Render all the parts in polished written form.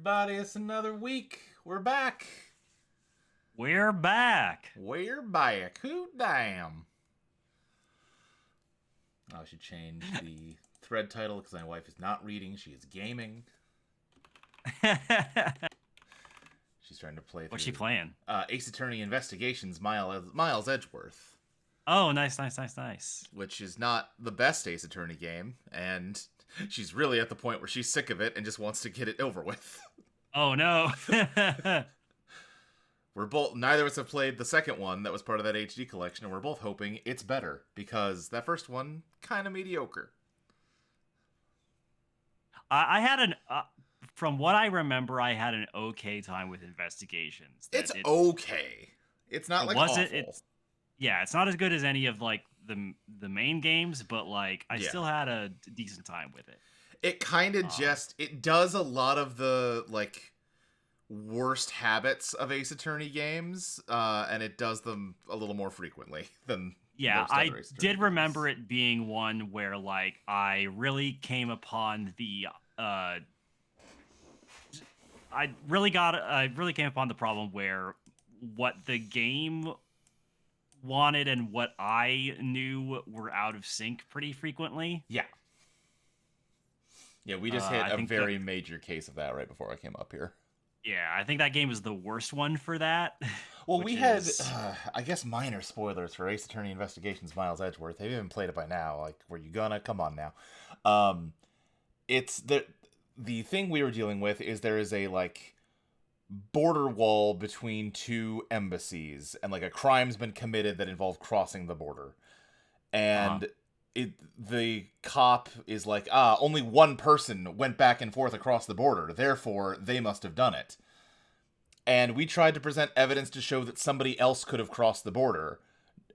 everybody. It's another week. We're back. We're back. We're back. Who damn? I should change the thread title because my wife is not reading. She is gaming. She's trying to play through. What's she playing? Ace Attorney Investigations, Miles Edgeworth. Oh, nice. Which is not the best Ace Attorney game, and she's really at the point where she's sick of it and just wants to get it over with. Oh, no. Neither of us have played the second one that was part of that HD collection, and we're both hoping it's better, because that first one, kind of mediocre. I had from what I remember, I had an okay time with Investigations. It's okay. It's not like awful. It's not as good as any of like the main games, but like I still had a decent time with it. It kind of it does a lot of the like worst habits of Ace Attorney games, and it does them a little more frequently than most other Ace Attorney did games. Remember it being one where like I really came upon the the problem where what the game wanted and what I knew were out of sync pretty frequently. Yeah, we just hit a very major case of that right before I came up here. Yeah, I think that game was the worst one for that. Well, we had, I guess, minor spoilers for Ace Attorney Investigations Miles Edgeworth. Have you even played it by now? Like, were you gonna? Come on now. It's the thing we were dealing with is there is a, like, border wall between two embassies, and, like, a crime's been committed that involved crossing the border. And the cop is like, only one person went back and forth across the border, therefore they must have done it. And we tried to present evidence to show that somebody else could have crossed the border,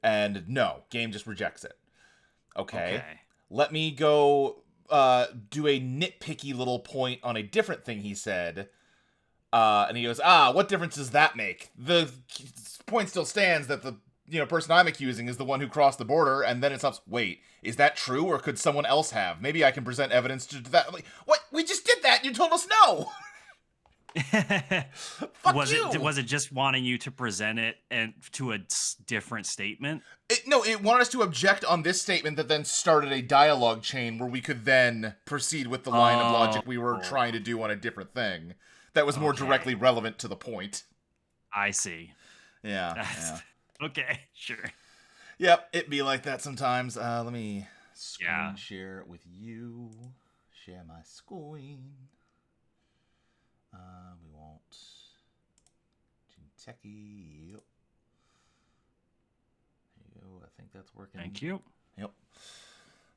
and no, game just rejects it. Okay. Let me go do a nitpicky little point on a different thing he said, and he goes, what difference does that make? The point still stands that the person I'm accusing is the one who crossed the border, and then it stops. Wait, is that true, or could someone else have? Maybe I can present evidence to that. Like, what? We just did that, and you told us no! Was it just wanting you to present it and to a different statement? It wanted us to object on this statement that then started a dialogue chain where we could then proceed with the line of logic we were trying to do on a different thing that was more directly relevant to the point. I see. Yeah. Okay, sure. Yep, it be like that sometimes. Let me screen share with you. Share my screen. We want Techie. Yep. There you go. I think that's working. Thank you. Yep.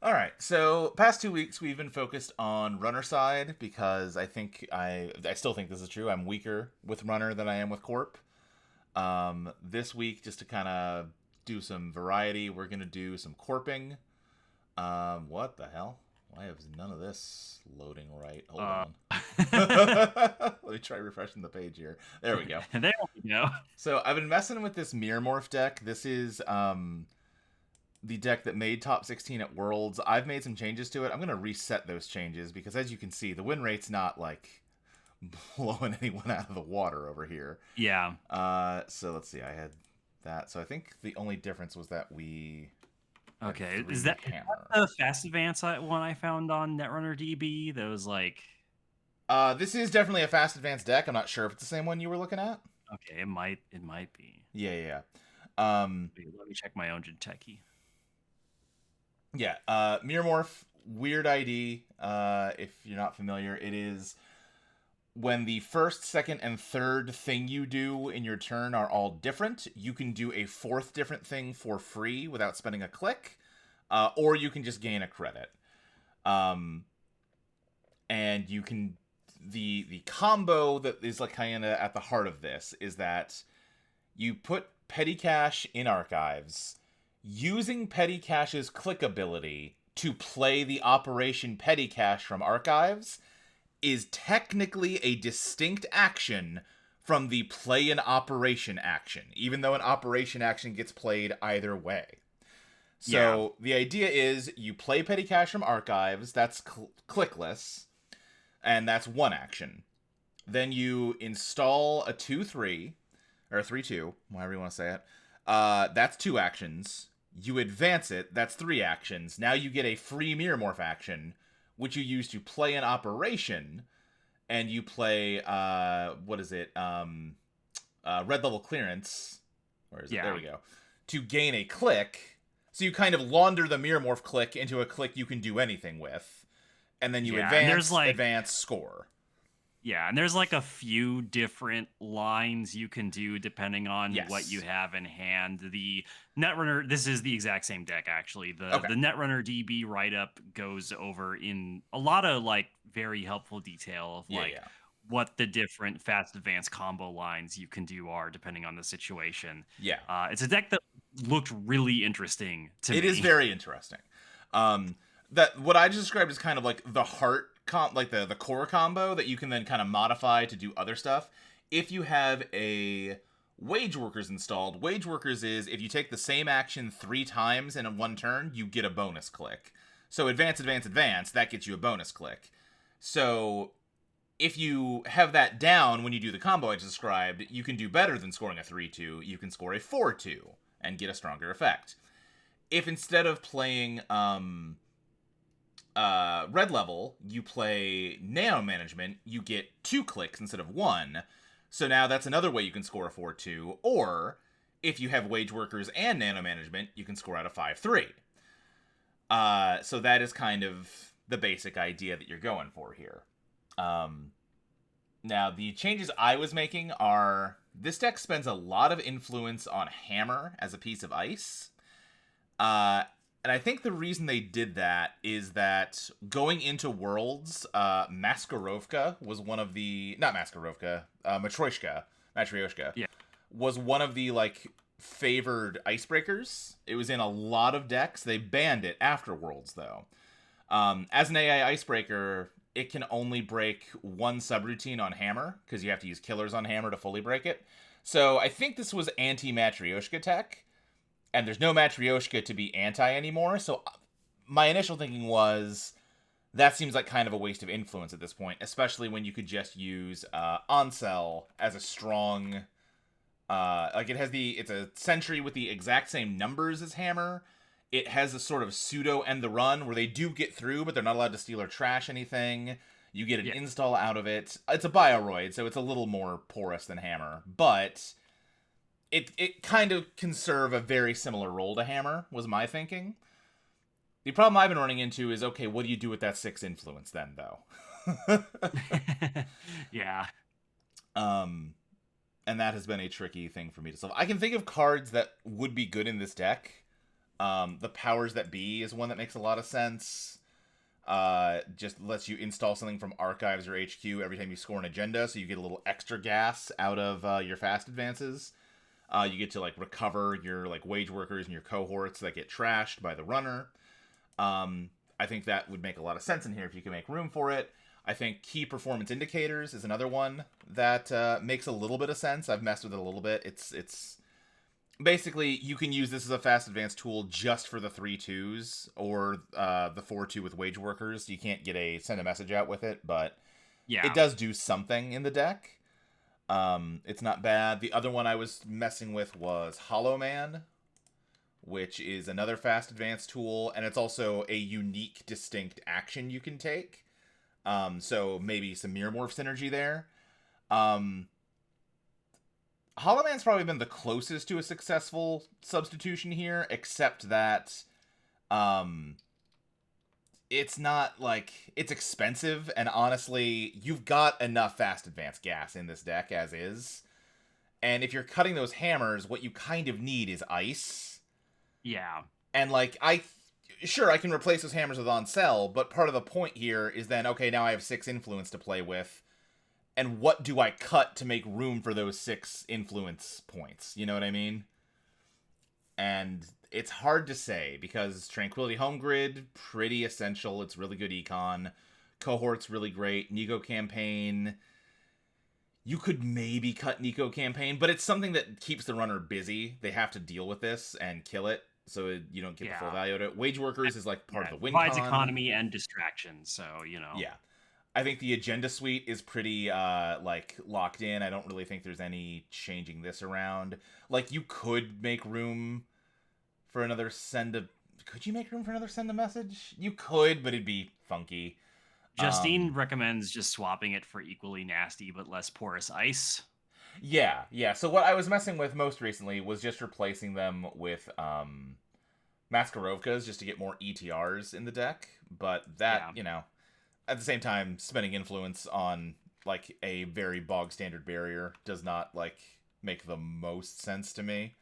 All right. So past 2 weeks we've been focused on runner side because I still think this is true. I'm weaker with runner than I am with corp. This week, just to kind of do some variety, we're gonna do some corping. What the hell? Why is none of this loading right? Hold on. Let me try refreshing the page here. There we go. There we go. So I've been messing with this Mirror Morph deck. This is the deck that made top 16 at Worlds. I've made some changes to it. I'm gonna reset those changes because, as you can see, the win rate's not like blowing anyone out of the water over here. Yeah. So let's see. I had that. So I think the only difference was that we. Okay, is that the Fast Advance one I found on Netrunner DB? That was like... this is definitely a Fast Advance deck. I'm not sure if it's the same one you were looking at. Okay, it might be. Yeah. Let me check my own Techie. Yeah, Mirror Morph, weird ID. If you're not familiar, it is when the first, second, and third thing you do in your turn are all different. You can do a fourth different thing for free without spending a click, or you can just gain a credit. And you can the combo that is like kind of at the heart of this is that you put Petty Cash in Archives, using Petty Cash's click ability to play the Operation Petty Cash from Archives is technically a distinct action from the play an operation action, even though an operation action gets played either way. So the idea is you play Petty Cash from Archives, that's clickless, and that's one action. Then you install a 2-3, or a 3-2, however you want to say it. That's 2 actions. You advance it, that's 3 actions. Now you get a free Mirror Morph action, which you use to play an operation, and you play, what is it? Red level clearance. Where is it? There Yeah. we go. To gain a click. So you kind of launder the Mirror Morph click into a click you can do anything with. And then you Yeah, and there's like advance, score. yeah, and there's like a few different lines you can do depending on what you Yes. have in hand. The Netrunner, this is the exact same deck actually. The Okay. the Netrunner DB write up goes over in a lot of like very helpful detail of Yeah, like yeah. what the different fast advanced combo lines you can do are depending on the situation. Yeah. It's a deck that looked really interesting to It is me. very interesting. Um, that what I just described is kind of like the like the core combo that you can then kind of modify to do other stuff. If you have a Wage Workers installed, Wage Workers is if you take the same action 3 times in one turn, you get a bonus click. So advance, advance, advance, that gets you a bonus click. So if you have that down when you do the combo I just described, you can do better than scoring a 3-2. You can score a 4-2 and get a stronger effect. If instead of playing red level, you play nano management, you get 2 clicks instead of 1. So now that's another way you can score a 4-2. Or if you have wage workers and nano management, you can score out a 5-3. So that is kind of the basic idea that you're going for here. Now, the changes I was making are this deck spends a lot of influence on Hammer as a piece of ice. And I think the reason they did that is that going into Worlds, Maskarovka was one of the... Not Maskarovka, Matryoshka Yeah. was one of the, like, favored icebreakers. It was in a lot of decks. They banned it after Worlds, though. As an AI icebreaker, it can only break 1 subroutine on Hammer, because you have to use killers on Hammer to fully break it. So I think this was anti-Matryoshka tech, and there's no Matryoshka to be anti anymore, so my initial thinking was that seems like kind of a waste of influence at this point, especially when you could just use Onsell as a strong... like it's a sentry with the exact same numbers as Hammer. It has a sort of pseudo end the run where they do get through, but they're not allowed to steal or trash anything. You get an Yeah. install out of it. It's a Bioroid, so it's a little more porous than Hammer, but it kind of can serve a very similar role to Hammer, was my thinking. The problem I've been running into is, okay, what do you do with that 6 influence then, though? Yeah. And that has been a tricky thing for me to solve. I can think of cards that would be good in this deck. The Powers That Be is one that makes a lot of sense. Just lets you install something from Archives or HQ every time you score an agenda, so you get a little extra gas out of your fast advances. You get to like recover your like wage workers and your cohorts that get trashed by the runner. I think that would make a lot of sense in here if you can make room for it. I think key performance indicators is another one that makes a little bit of sense. I've messed with it a little bit. It's basically you can use this as a fast advance tool just for the 3-2s or the 4-2 with wage workers. You can't get a send a message out with it, but it Yeah. does do something in the deck. It's not bad. The other one I was messing with was Hollow Man, which is another fast advance tool, and it's also a unique, distinct action you can take. So maybe some Mirror Morph synergy there. Hollow Man's probably been the closest to a successful substitution here, except that it's not like it's expensive, and honestly, you've got enough fast advance gas in this deck as is. And if you're cutting those hammers, what you kind of need is ice. Yeah. And like sure I can replace those hammers with on sell, but part of the point here is then okay, now I have 6 influence to play with. And what do I cut to make room for those 6 influence points? You know what I mean? And it's hard to say because Tranquility Home Grid, pretty essential. It's really good econ. Cohort's really great. Nico Campaign, you could maybe cut Nico Campaign, but it's something that keeps the runner busy. They have to deal with this and kill it, so you don't get the full Yeah. value of it. Wage Workers is like part Yeah. of It the win provides con. economy and distraction, so, Yeah. I think the agenda suite is pretty like locked in. I don't really think there's any changing this around. Like you could make room for another send a could you make room for another send a message? You could, but it'd be funky. Justine recommends just swapping it for equally nasty but less porous ice. Yeah. So what I was messing with most recently was just replacing them with Maskarovkas just to get more ETRs in the deck, but that, Yeah. at the same time spending influence on like a very bog standard barrier does not like make the most sense to me.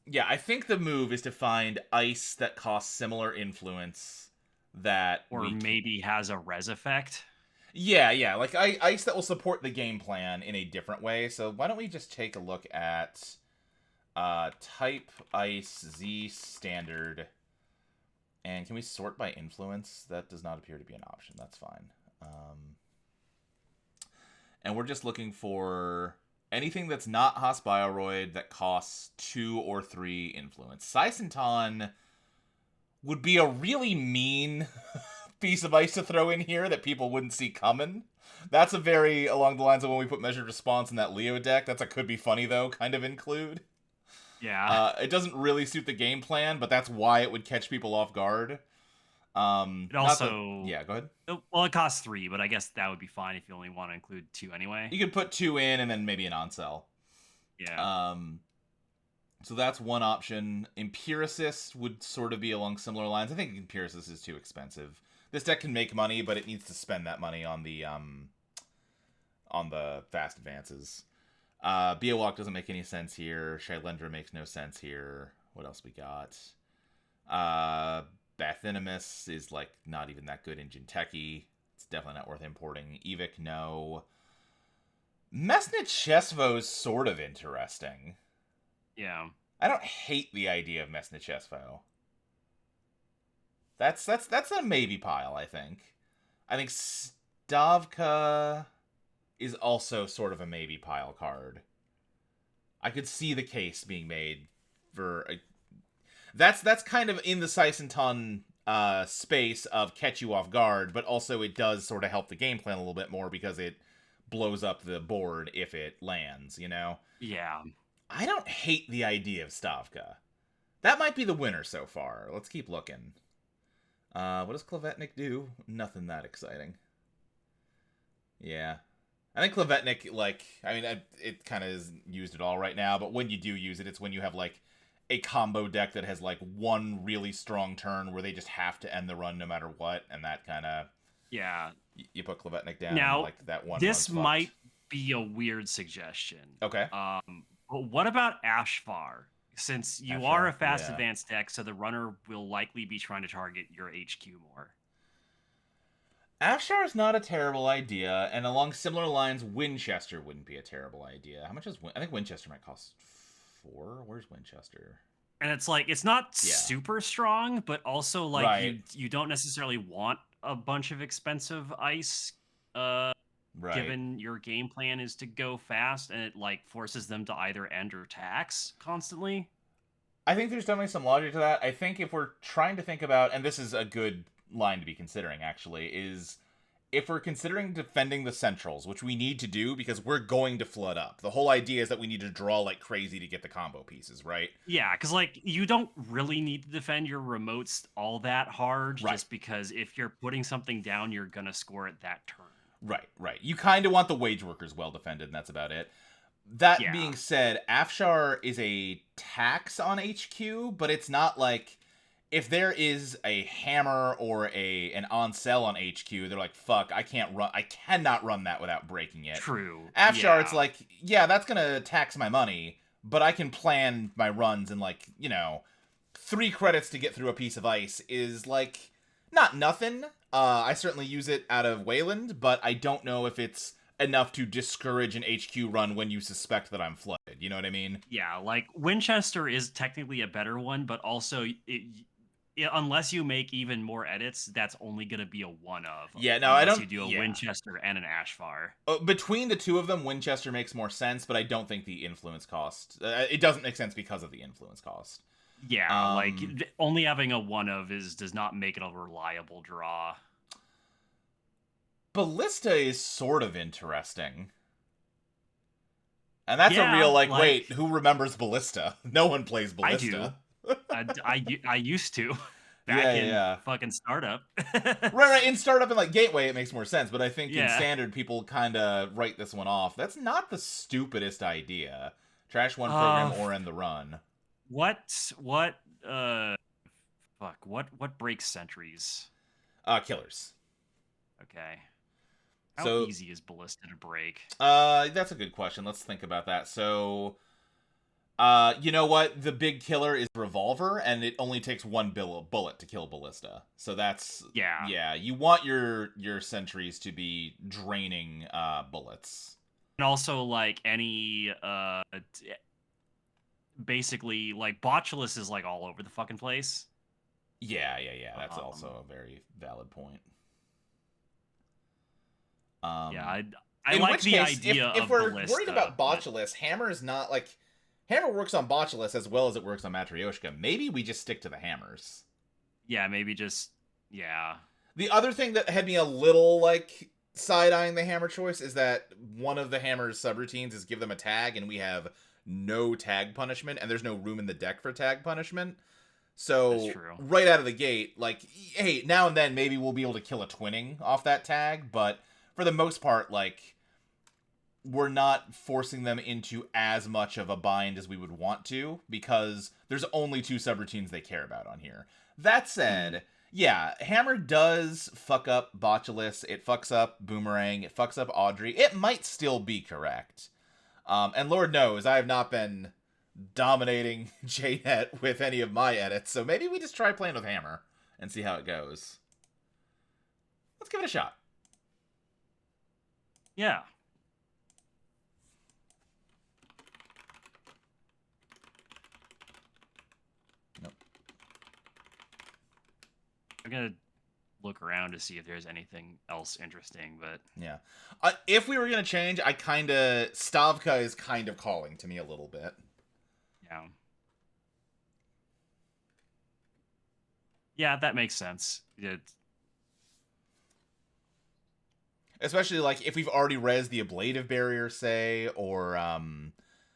Yeah, I think the move is to find ice that costs similar influence that Or we can. maybe has a res effect. Yeah, like ice that will support the game plan in a different way. So why don't we just take a look at type ice Z standard, and can we sort by influence? That does not appear to be an option. That's fine. And we're just looking for anything that's not Hospiroroid that costs 2 or 3 influence. Saisenton would be a really mean piece of ice to throw in here that people wouldn't see coming. That's a very along the lines of when we put measured response in that Leo deck. That's a could be funny though kind of include. Yeah. It doesn't really suit the game plan, but that's why it would catch people off guard. It Not that. also, Yeah, go ahead. well, it costs 3, but I guess that would be fine if you only want to include 2 anyway. You could put 2 in and then maybe an on-sell. Yeah. Um, so that's one option. Empiricist would sort of be along similar lines. I think Empiricist is too expensive. This deck can make money, but it needs to spend that money on the fast advances. Beowalk doesn't make any sense here. Shailendra makes no sense here. What else we got? Bathinimus is like not even that good in Jinteki. It's definitely not worth importing. Evic, no. Mesnit Chesvo is sort of interesting. Yeah. I don't hate the idea of Mesnit Chesvo. That's a maybe pile, I think. I think Stavka is also sort of a maybe pile card. I could see the case being made for that's kind of in the Saisenton space of catch you off guard, but also it does sort of help the game plan a little bit more because it blows up the board if it lands, Yeah. I don't hate the idea of Stavka. That might be the winner so far. Let's keep looking. What does Klavetnik do? Nothing that exciting. Yeah. I think Klavetnik, it kind of is used at all right now, but when you do use it, it's when you have, like, a combo deck that has, like, one really strong turn where they just have to end the run no matter what, and that kind of... Yeah. You put Klavetnik down, and, Now, like, that one this run's might fucked. be a weird suggestion. Okay. But what about Ashvar? Since you Ashvar, are a fast yeah. advanced deck, so the runner will likely be trying to target your HQ more. Afshar is not a terrible idea, and along similar lines, Winchester wouldn't be a terrible idea. How much is I think Winchester might cost 4? Where's Winchester? And it's like it's not Yeah. super strong, but also like Right. you don't necessarily want a bunch of expensive ice Right. given your game plan is to go fast, and it like forces them to either end or tax constantly. I think there's definitely some logic to that. I think if we're trying to think about, and this is a good line to be considering actually, is if we're considering defending the centrals, which we need to do because we're going to flood up. The whole idea is that we need to draw like crazy to get the combo pieces, right? Yeah, because like you don't really need to defend your remotes all that hard, Right. just because if you're putting something down, you're gonna score it that turn. Right. You kind of want the wage workers well defended, and that's about it. That Yeah. being said, Afshar is a tax on HQ, but it's not like if there is a hammer or an on sell on HQ, they're like, fuck, I cannot run that without breaking it. True. Afshar, Yeah. it's like, yeah, that's gonna tax my money, but I can plan my runs and 3 credits to get through a piece of ice is like not nothing. I certainly use it out of Wayland, but I don't know if it's enough to discourage an HQ run when you suspect that I'm flooded. You know what I mean? Yeah, like Winchester is technically a better one, but also unless you make even more edits, that's only going to be a one of. Yeah, no, I don't. You do a Winchester and an Ashvar. Between the two of them, Winchester makes more sense, but I don't think the influence cost. It doesn't make sense because of the influence cost. Yeah, only having a one of does not make it a reliable draw. Ballista is sort of interesting. And that's a real, Yeah, like, like wait, who remembers Ballista? No one plays I do. Ballista. I used to Yeah, back yeah, in yeah. fucking startup. Right, right. In startup and like gateway, it makes more sense. But I think in Yeah. standard, people kind of write this one off. That's not the stupidest idea. Trash one program Uh, or end the run. what fuck, what breaks sentries? Killers. Okay. How So, easy is ballista to break? that's a good question. Let's think about that. So, you know what? The big killer is revolver, and it only takes one bullet to kill ballista. So that's Yeah. yeah. You want your sentries to be draining bullets. And also like any basically like botulus is like all over the fucking place. Yeah, yeah, yeah. That's Um also a very valid point. yeah, Um, I in like which the case, idea if of we're worried ballista, about but botulus, hammer is not like hammer works on botulus as well as it works on matryoshka. Maybe we just stick to the hammers. yeah, maybe just yeah. The other thing that had me a little like side-eyeing the hammer choice is that one of the hammer's subroutines is give them a tag, and we have no tag punishment, and there's no room in the deck for tag punishment. That's So true. right out of the gate, like, hey, now and then maybe we'll be able to kill a twinning off that tag, but for the most part, like, we're not forcing them into as much of a bind as we would want to because there's only two subroutines they care about on here. That Mm. said, yeah, Hammer does fuck up Botulus, it fucks up Boomerang, it fucks up Audrey. It might still be correct. And Lord knows I have not been dominating JNet with any of my edits, so maybe we just try playing with Hammer and see how it goes. Let's give it a shot. Yeah. Nope. I'm gonna look around to see if there's anything else interesting, but Yeah. If we were going to change, Stavka is kind of calling to me a little bit. yeah. Yeah, that makes sense. Especially, like, if we've already rezzed the ablative barrier, say, or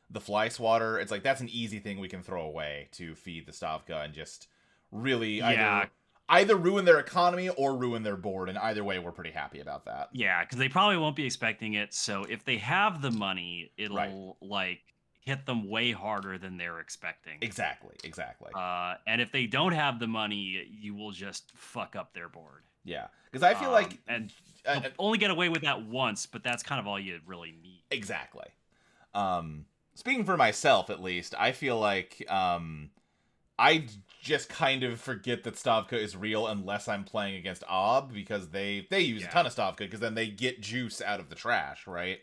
the fly swatter, it's like, that's an easy thing we can throw away to feed the Stavka and just really Yeah, either ruin their economy or ruin their board, and either way, we're pretty happy about that. yeah, because they probably won't be expecting it. So if they have the money, Right. it'll like hit them way harder than they're expecting. Exactly, exactly. And if they don't have the money, you will just fuck up their board. Yeah, because I feel like... And they'll only get away with that once, but that's kind of all you really need. Exactly. Speaking for myself, at least, I feel like I just kind of forget that Stavka is real unless I'm playing against Ob, because they use a ton of Stavka, because then they get juice out of the trash, right?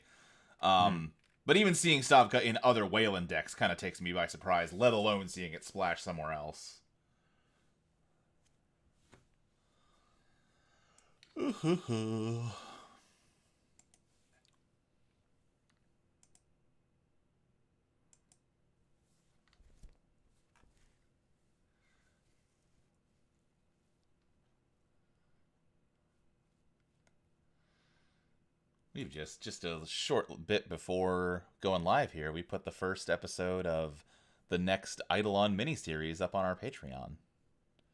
But even seeing Stavka in other Wayland decks kind of takes me by surprise, let alone seeing it splash somewhere else. We've just a short bit before going live here, we put the first episode of the next Eidolon miniseries up on our Patreon.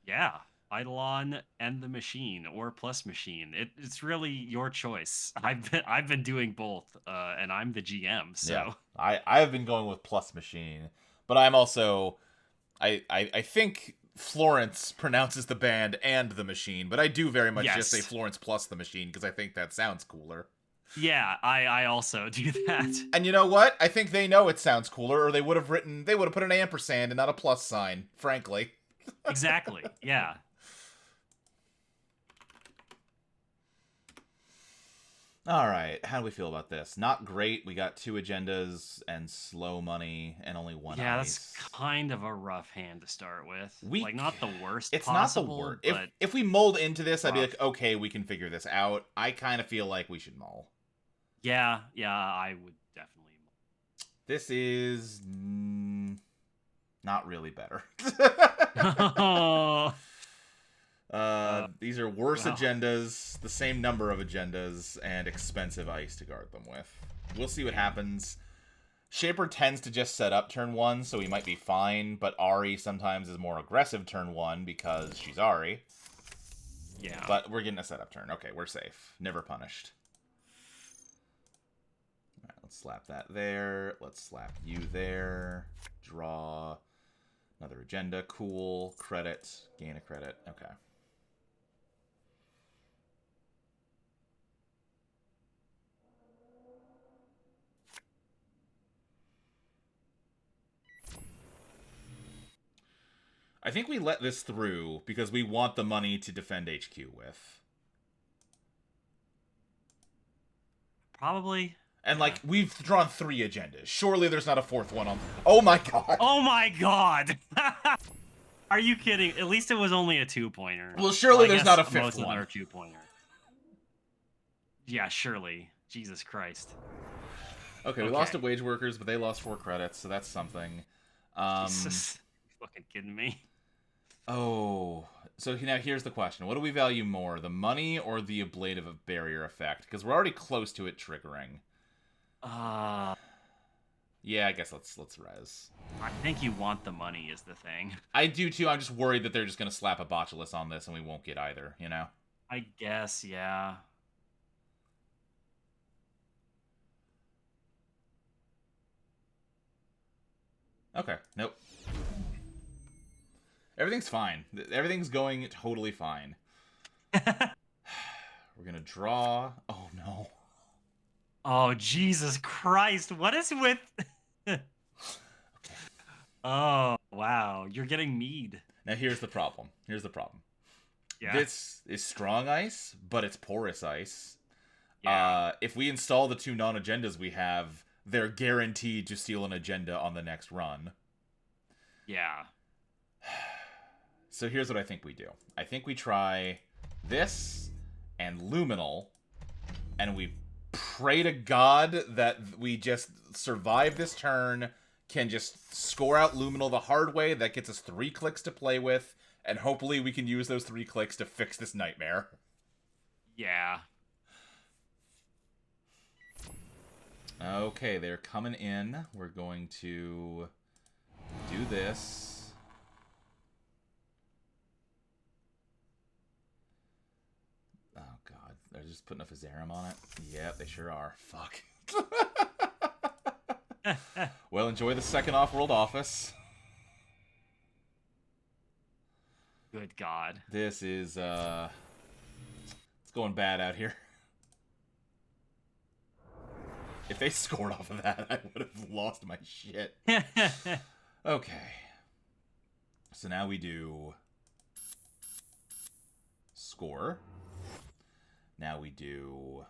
Yeah. Eidolon and the machine or plus machine. It's really your choice. I've been doing both, and I'm the GM, so Yeah, I have been going with plus machine, but I'm also I think Florence pronounces the band and the machine, but I do very much just say yes. Florence plus the machine because I think that sounds cooler. Yeah, I also do that. And you know what? I think they know it sounds cooler, or they would have put an ampersand and not a plus sign, frankly. Exactly. Yeah. All right, how do we feel about this? Not great. We got 2 agendas and slow money and only 1 Yeah, ice. that's kind of a rough hand to start with. We Like not the worst It's possible, not the worst. but If we mold into this, I'd be rough. like, okay, we can figure this out. I kind of feel like we should mull. Yeah, I would definitely. This is not really better. These are worse Well, agendas, the same number of agendas, and expensive ice to guard them with. We'll see what yeah. happens. Shaper tends to just set up turn 1, so we might be fine, but Ari sometimes is more aggressive turn 1 because she's Ari. Yeah. But we're getting a setup turn. Okay, we're safe. Never punished. Alright, let's slap that there. Let's slap you there. Draw another agenda. Cool. Credit. Gain a credit. Okay. I think we let this through because we want the money to defend HQ with. Probably. And, Yeah. like, we've drawn 3 agendas. Surely there's not a 4th one on... Oh my god! Oh my god! Are you kidding? At least it was only a 2-pointer. Well, surely I there's guess not a 5th most of them one. are 2-pointer. Yeah, surely. Jesus Christ. Okay, we lost to wage workers, but they lost 4 credits, so that's something. Jesus. You fucking kidding me? Oh, so now here's the question. What do we value more, the money or the ablative barrier effect? Because we're already close to it triggering. Yeah, I guess let's res. I think you want the money is the thing. I do too. I'm just worried that they're just going to slap a botulus on this and we won't get either, you know? I guess, yeah. Okay, nope. Everything's fine. Everything's going totally fine. We're going to draw. Oh, no. Oh, Jesus Christ. What is with... Oh, wow. You're getting mead. Now, here's the problem. Here's the problem. Yeah. This is strong ice, but it's porous ice. Yeah. If we install the 2 non-agendas we have, they're guaranteed to steal an agenda on the next run. Yeah. So here's what I think we do. I think we try this and Luminal, and we pray to God that we just survive this turn, can just score out Luminal the hard way. That gets us 3 clicks to play with, and hopefully we can use those 3 clicks to fix this nightmare. Yeah. Okay, they're coming in. We're going to do this. Oh, God. They're just putting a Physarum on it? Yeah, they sure are. Fuck. Well, enjoy the second off-world office. Good God. This is, it's going bad out here. If they scored off of that, I would have lost my shit. Okay. So now we do score. Now we do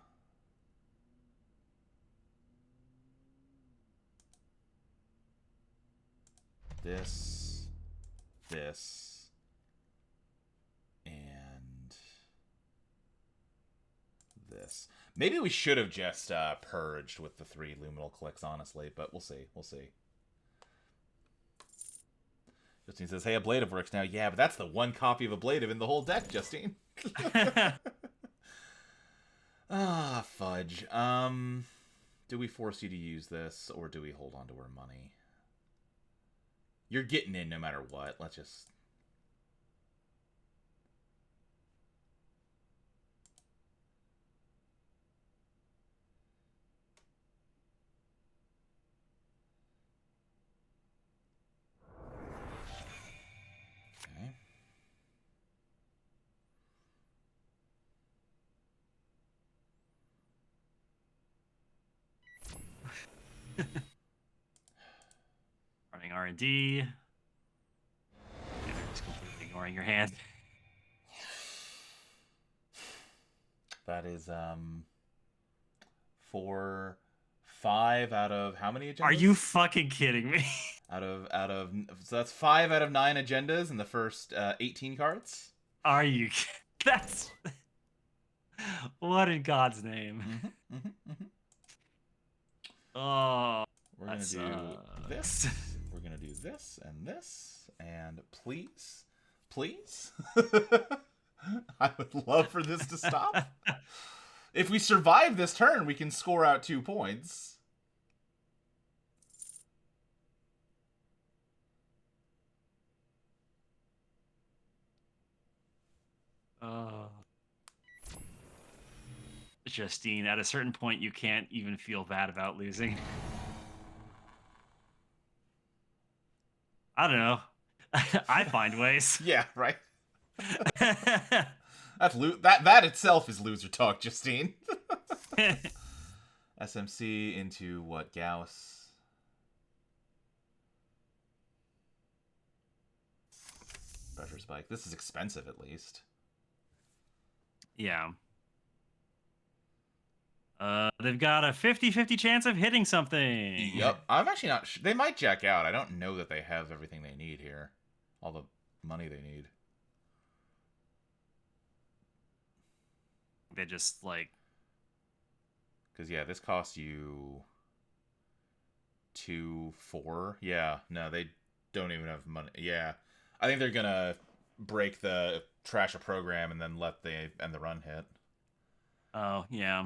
this, this, and this. Maybe we should have just purged with the 3 luminal clicks, honestly, but we'll see. We'll see. Justine says, hey, Ablative works now. Yeah, but that's the one copy of Ablative in the whole deck, Justine. Ah, fudge. Do we force you to use this, or do we hold on to our money? You're getting in no matter what. Let's just... Okay. Running R&D. Yeah, they're just completely ignoring your hand. That is, 4, 5 out of how many agendas? Are you fucking kidding me? So that's 5 out of 9 agendas in the first 18 cards? Are you? That's... What in God's name? Mm-hmm, mm-hmm, mm-hmm. Oh, We're going to do this. We're going to do this, and please, please. I would love for this to stop. If we survive this turn, we can score out 2 points. Uh, Justine, at a certain point, you can't even feel bad about losing. I don't know. I find ways. Yeah, right. That itself is loser talk, Justine. SMC into what? Gauss. Pressure spike. This is expensive, at least. Yeah. They've got a 50-50 chance of hitting something. Yep. I'm actually not sure. They might jack out. I don't know that they have everything they need here. All the money they need. They just, like... Because, yeah, this costs you 2, 4. Yeah, no, they don't even have money. Yeah. I think they're going to break the trash a program and then let the end the run hit. Oh, yeah.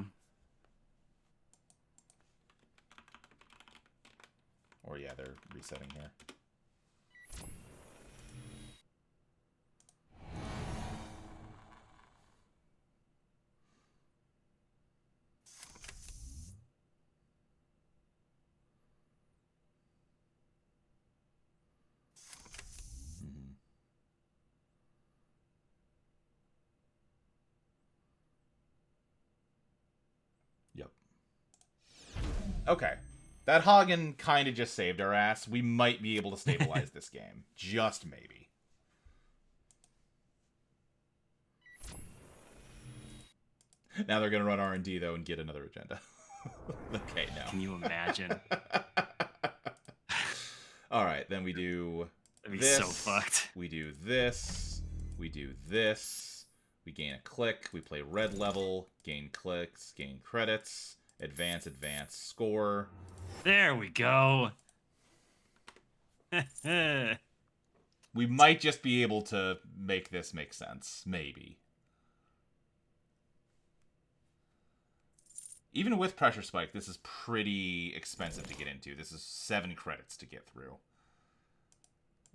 Or, yeah, they're resetting here. Yep. Okay. That Hagen kind of just saved our ass. We might be able to stabilize this game. Just maybe. Now they're going to run R&D, though, and get another agenda. Okay, no. Can you imagine? All right, then we do That'd be this. so fucked. We do this. We do this. We gain a click. We play red level. Gain clicks. Gain credits. Advance, advance, score. There we go. We might just be able to make this make sense. Maybe. Even with pressure spike, this is pretty expensive to get into. This is 7 credits to get through.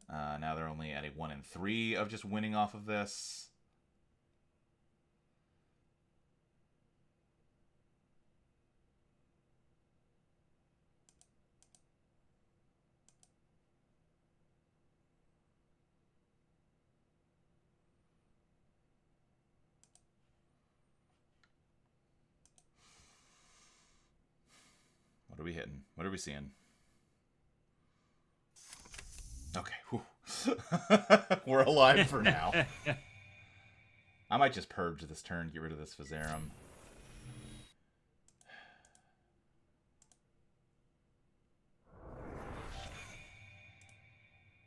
Now they're only at a 1 in 3 of just winning off of this. What are we hitting? What are we seeing? Okay. We're alive for now. I might just purge this turn, get rid of this Vizarum.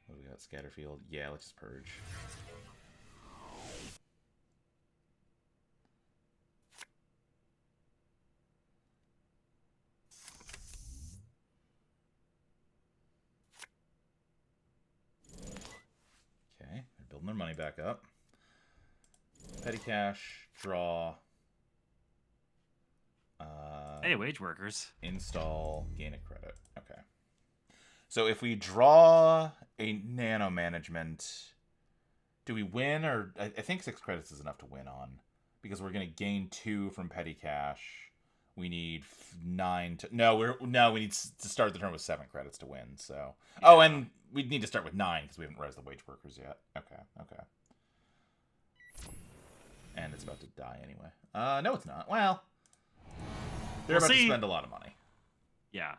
What do we got? Scatterfield? Yeah, let's just purge. Okay, they're building their money back up. Petty cash, draw. Hey, wage workers. Install, gain a credit. Okay. So if we draw a nano management, do we win? Or I think 6 credits is enough to win on, because we're going to gain 2 from petty cash. We need 9 to... No, we need to start the turn with 7 credits to win, so... Yeah. Oh, and we need to start with 9, because we haven't raised the wage workers yet. Okay. And it's about to die anyway. No, it's not. Well... They're about to spend a lot of money. Yeah.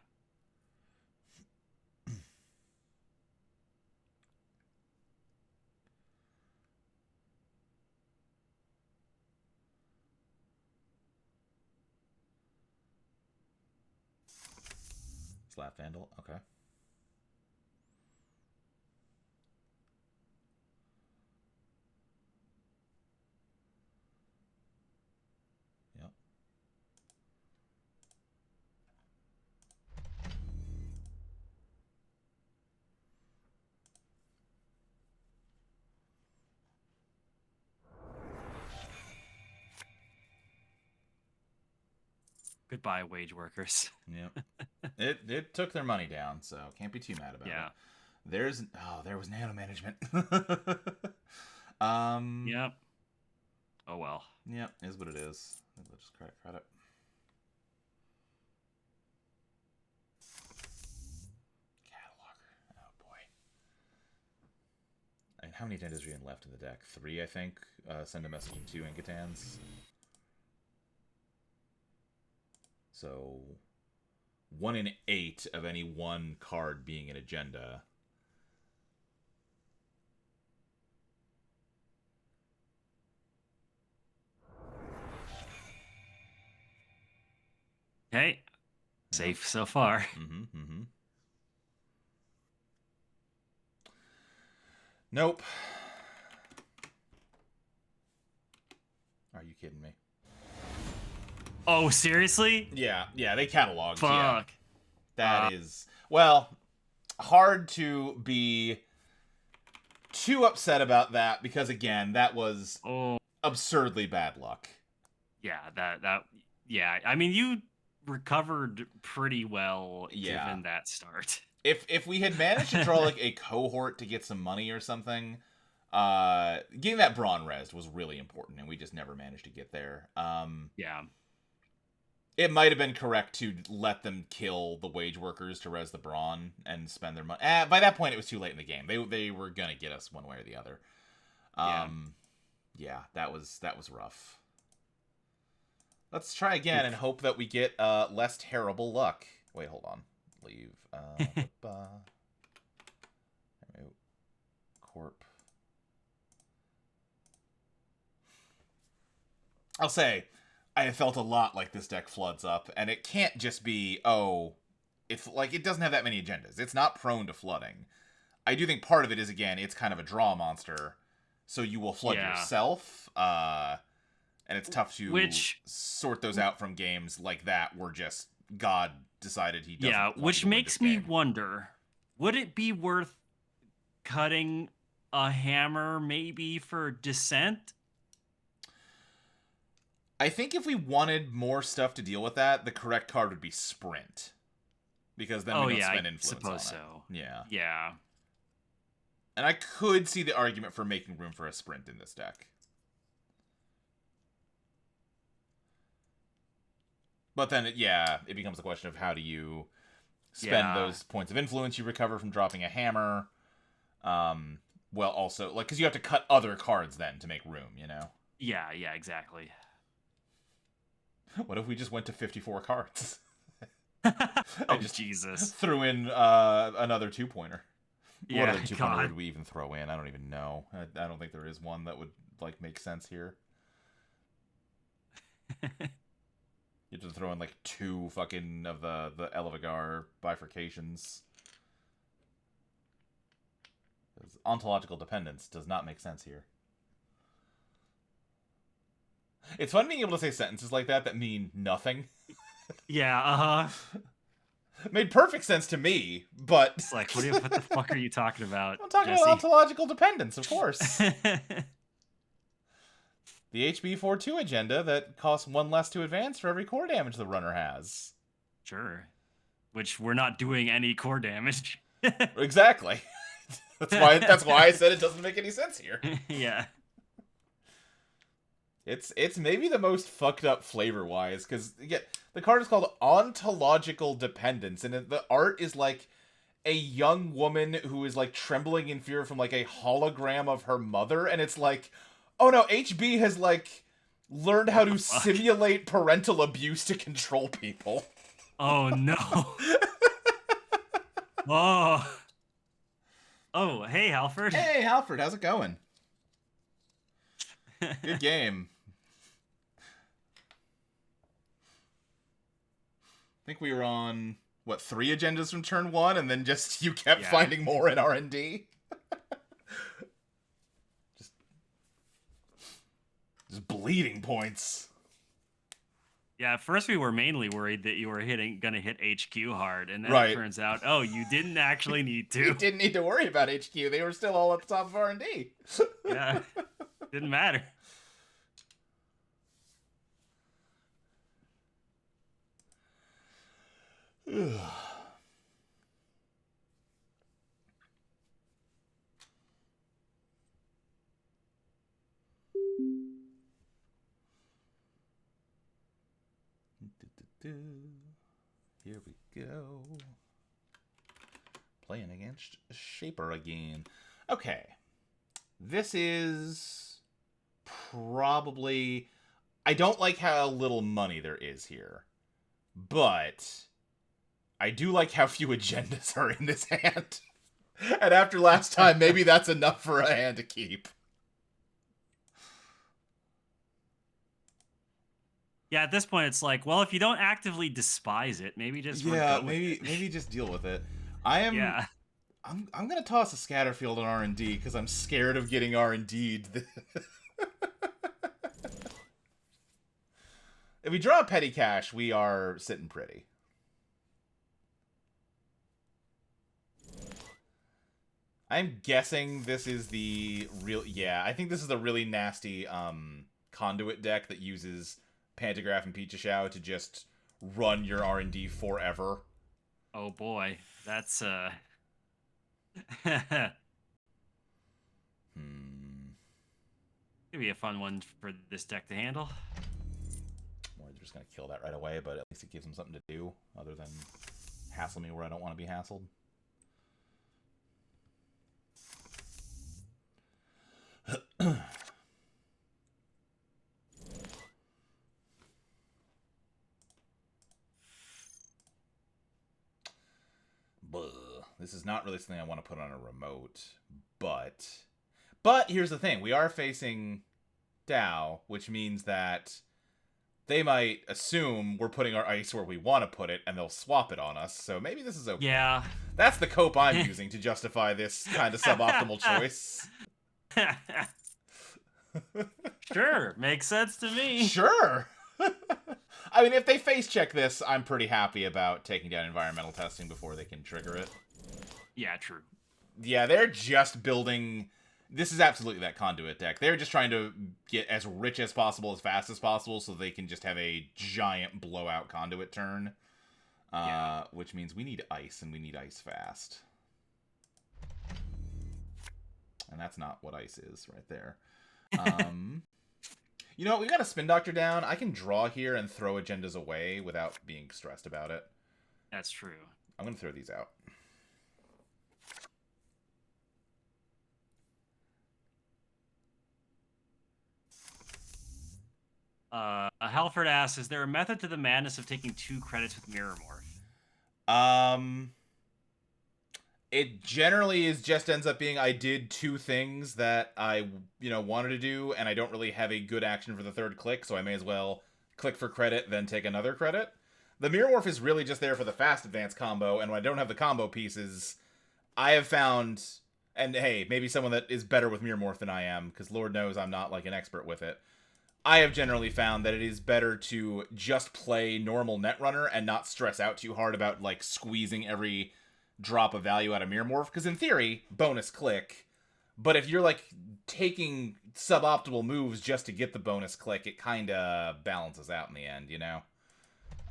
Slap Vandal, okay. Yep. Goodbye, wage workers. Yep. It took their money down, so can't be too mad about it. Yeah. There was nano management. Yep. Oh well. Yep, is what it is. Let's just credit. Cataloger. Oh boy. I mean, how many agendas are you left in the deck? 3, I think. Send a message in 2 Inkatans. So 1 in 8 of any one card being an agenda. Okay. Safe so far. Nope. Are you kidding me? Oh, seriously? Yeah, they cataloged. Fuck. Yeah. That is, well, hard to be too upset about that because, again, that was absurdly bad luck. Yeah, yeah. I mean, you recovered pretty well given that start. If we had managed to draw like a cohort to get some money or something, getting that Brawn res was really important, and we just never managed to get there. Yeah. It might have been correct to let them kill the wage workers to res the Brawn and spend their money. By that point, it was too late in the game. They were gonna get us one way or the other. Yeah, that was rough. Let's try again and hope that we get less terrible luck. Wait, hold on. Leave. Corp. I'll say, I have felt a lot like this deck floods up, and it can't just be, it's like it doesn't have that many agendas. It's not prone to flooding. I do think part of it is, again, it's kind of a draw monster, so you will flood yourself, and it's tough to sort those out from games like that where just God decided he doesn't want which you to makes win me this game. wonder, would it be worth cutting a hammer maybe for Descent? I think if we wanted more stuff to deal with that, the correct card would be Sprint. Because then we don't spend influence on it. So. Yeah. Yeah. And I could see the argument for making room for a Sprint in this deck. But then, it becomes a question of how do you spend those points of influence you recover from dropping a hammer. Well, also, like, because you have to cut other cards then to make room, you know? Yeah, exactly. What if we just went to 54 cards? Oh, Jesus. Threw in another 2-pointer. Yeah, what other 2-pointer would we even throw in? I don't even know. I don't think there is one that would, like, make sense here. You have to throw in, like, 2 fucking of the Elevagar bifurcations. Ontological dependence does not make sense here. It's fun being able to say sentences like that mean nothing. Yeah, Made perfect sense to me, but... It's like, what the fuck are you talking about, I'm talking about ontological dependence, of course. The HB42 agenda that costs 1 less to advance for every core damage the runner has. Sure. Which we're not doing any core damage. Exactly. That's why I said it doesn't make any sense here. Yeah. It's maybe the most fucked up flavor-wise, because the card is called Ontological Dependence, and the art is like a young woman who is like trembling in fear from like a hologram of her mother, and it's like, oh no, HB has like learned how to simulate parental abuse to control people. Oh no. Oh, hey Halford. Hey Halford, how's it going? Good game. I think we were on, 3 agendas from turn 1, and then just you kept finding more in R&D? just bleeding points. Yeah, at first we were mainly worried that you were gonna hit HQ hard, and then it turns out, you didn't actually need to. You didn't need to worry about HQ. They were still all at the top of R&D. Yeah, didn't matter. Here we go. Playing against Shaper again. Okay. This is probably... I don't like how little money there is here. But I do like how few agendas are in this hand. And after last time, maybe that's enough for a hand to keep. Yeah, at this point, it's like, well, if you don't actively despise it, maybe just Yeah, go with it. maybe just deal with it. I am... Yeah. I'm gonna toss a Scatterfield on R&D because I'm scared of getting R&D'd. If we draw a petty cash, we are sitting pretty. I'm guessing this is the real... Yeah, I think this is a really nasty conduit deck that uses Pantograph and Pichichao to just run your R&D forever. Oh boy, that's Gonna be a fun one for this deck to handle. Or they're just gonna kill that right away, but at least it gives them something to do other than hassle me where I don't want to be hassled. This is not really something I want to put on a remote, but here's the thing: we are facing Dow, which means that they might assume we're putting our ice where we want to put it, and they'll swap it on us. So maybe this is okay. Yeah. That's the cope I'm using to justify this kind of suboptimal choice. Sure, makes sense to me. Sure. I mean, if they face check this, I'm pretty happy about taking down environmental testing before they can trigger it. Yeah, true. Yeah, they're just building... This is absolutely that conduit deck. They're just trying to get as rich as possible, as fast as possible, so they can just have a giant blowout conduit turn. Which means we need ice, and we need ice fast. And that's not what ice is right there. You know what? We got a Spin Doctor down. I can draw here and throw agendas away without being stressed about it. That's true. I'm going to throw these out. Halford asks, is there a method to the madness of taking 2 credits with Mirror Morph? It generally just ends up being I did 2 things that I, wanted to do, and I don't really have a good action for the 3rd click, so I may as well click for credit, then take another credit. The Mirror Morph is really just there for the fast advance combo, and when I don't have the combo pieces, I have found, and hey, maybe someone that is better with Mirror Morph than I am, because Lord knows I'm not like an expert with it. I have generally found that it is better to just play normal Netrunner and not stress out too hard about, like, squeezing every drop of value out of Mirror Morph. Because in theory, bonus click. But if you're, like, taking suboptimal moves just to get the bonus click, it kind of balances out in the end, you know?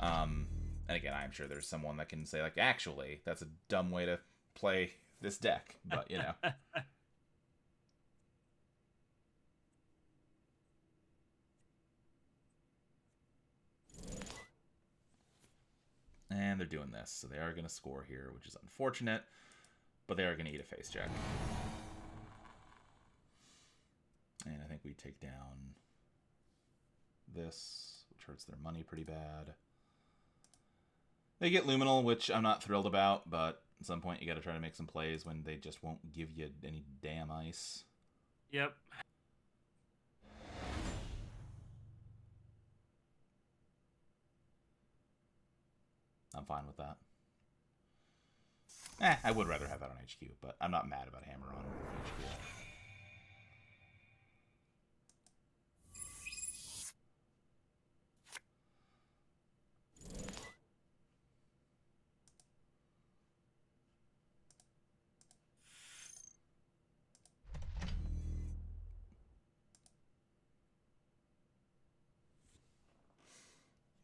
And again, I'm sure there's someone that can say, like, actually, that's a dumb way to play this deck. But, you know. And they're doing this, so they are going to score here, which is unfortunate, but they are going to eat a face check. And I think we take down this, which hurts their money pretty bad. They get Luminal, which I'm not thrilled about, but at some point you got to try to make some plays when they just won't give you any damn ice. Yep. I'm fine with that. I would rather have that on HQ, but I'm not mad about Hammer on HQ.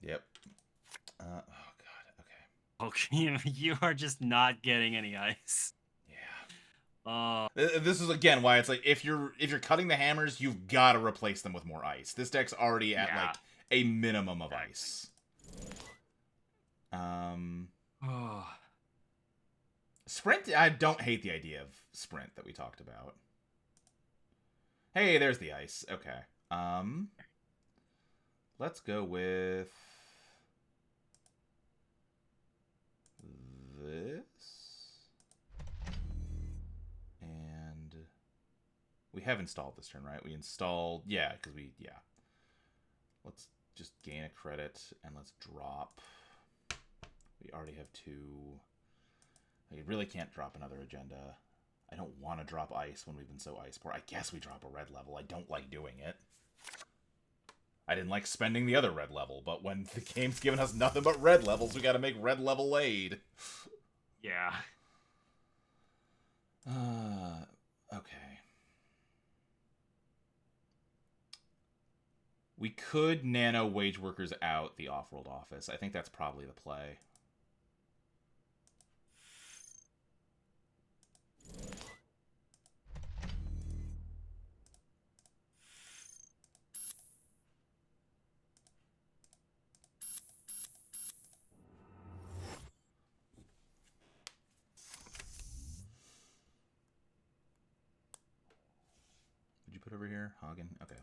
Yep. Oh, God. Okay. Okay, you are just not getting any ice. Yeah. Uh, This is again why it's like if you're cutting the hammers, you've got to replace them with more ice. This deck's already at yeah, like a minimum of exactly. ice. Um, Oh, sprint. I don't hate the idea of sprint that we talked about. Hey, there's the ice. Okay. Um, let's go with this. And we have installed this turn, right? We installed, yeah, because yeah. Let's just gain a credit and let's drop. We already have two. We really can't drop another agenda. I don't want to drop ice when we've been so ice poor. I guess we drop a red level. I don't like doing it. I didn't like spending the other red level, but when the game's given us nothing but red levels, we gotta make red level aid. yeah. Okay. We could nano wage workers out the off-world office. I think that's probably the play. Did you put over here? Hagen? Okay.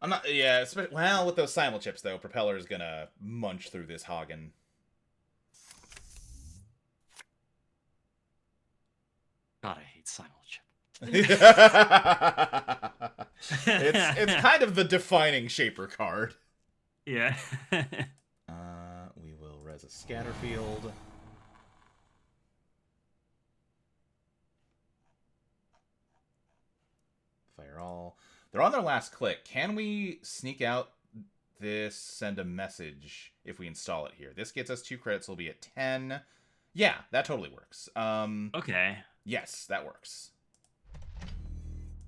I'm not, yeah, well, with those simul chips, though, Propeller's gonna munch through this Hagen. God, I hate simul chip. It's kind of the defining Shaper card. Yeah. We will res a Scatterfield. Fire all. They're on their last click. Can we sneak out this, send a message if we install it here? This gets us 2 credits, we'll be at 10. Yeah, that totally works. Okay. Yes, that works.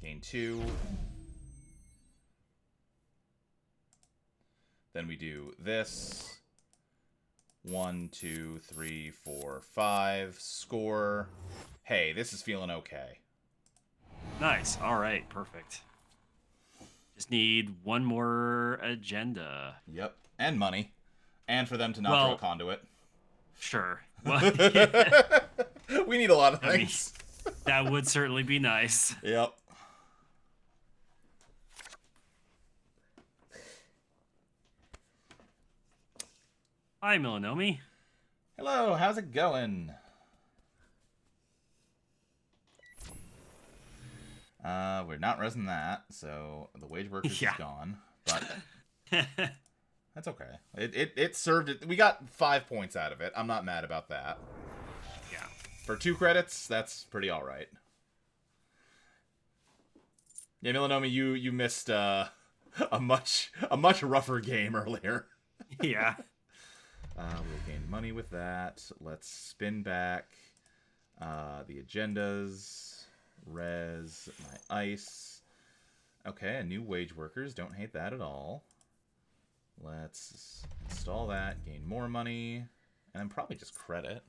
Gain 2. Then we do this. 1, 2, 3, 4, 5. Score. Hey, this is feeling okay. Nice. All right. Perfect. Just need one more agenda. Yep. And money. And for them to not draw Well, conduit. sure. Well, yeah. We need a lot of I mean, things. that would certainly be nice. Yep. Hi, Milanomi. Hello, how's it going? We're not resing that, so the wage workers Yeah. is gone. But that's okay. It served it. We got 5 points out of it. I'm not mad about that. Yeah. For 2 credits, that's pretty all right. Yeah, Milanomi, you missed a much rougher game earlier. Yeah. We'll gain money with that. Let's spin back the agendas. Res my ice. Okay, a new wage workers. Don't hate that at all. Let's install that, gain more money, and then probably just credit.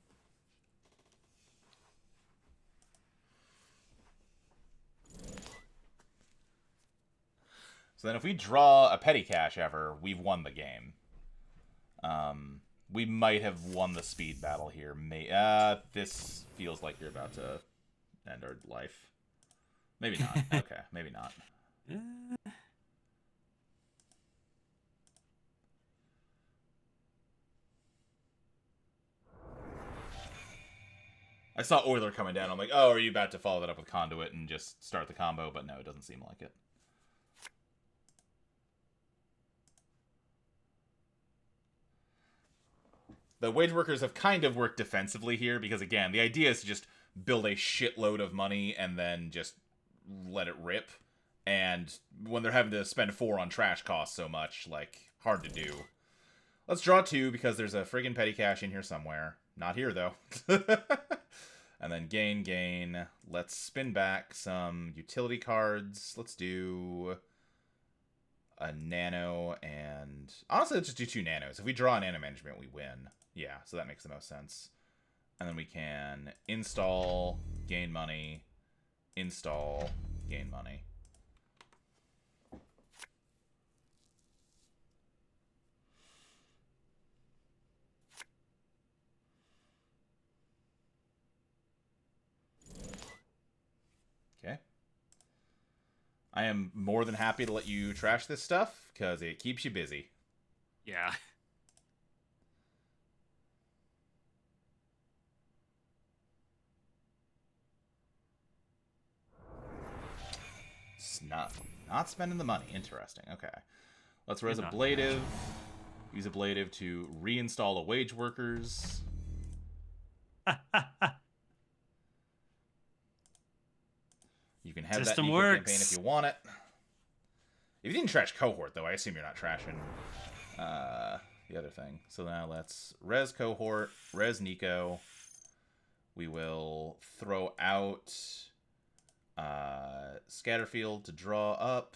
So then if we draw a petty cash ever, we've won the game. We might have won the speed battle here. This feels like you're about to end our life. Maybe not. Okay, maybe not. I saw Euler coming down. I'm like, oh, are you about to follow that up with Conduit and just start the combo? But no, it doesn't seem like it. The wage workers have kind of worked defensively here because, again, the idea is to just build a shitload of money and then just let it rip. And when they're having to spend 4 on trash costs so much, like, hard to do. Let's draw 2 because there's a friggin' petty cash in here somewhere. Not here, though. And then gain. Let's spin back some utility cards. Let's do a nano and... Honestly, let's just do 2 nanos. If we draw a nano management, we win. Yeah, so that makes the most sense. And then we can install, gain money, install, gain money. Okay. I am more than happy to let you trash this stuff, because it keeps you busy. Yeah. It's not spending the money. Interesting. Okay. Let's res You're not trash. ablative. Use ablative to reinstall a wage workers. You can have that in System eco campaign if works. you want it. If you didn't trash cohort, though, I assume you're not trashing the other thing. So now let's res cohort, res Nico. We will throw out Scatterfield to draw up.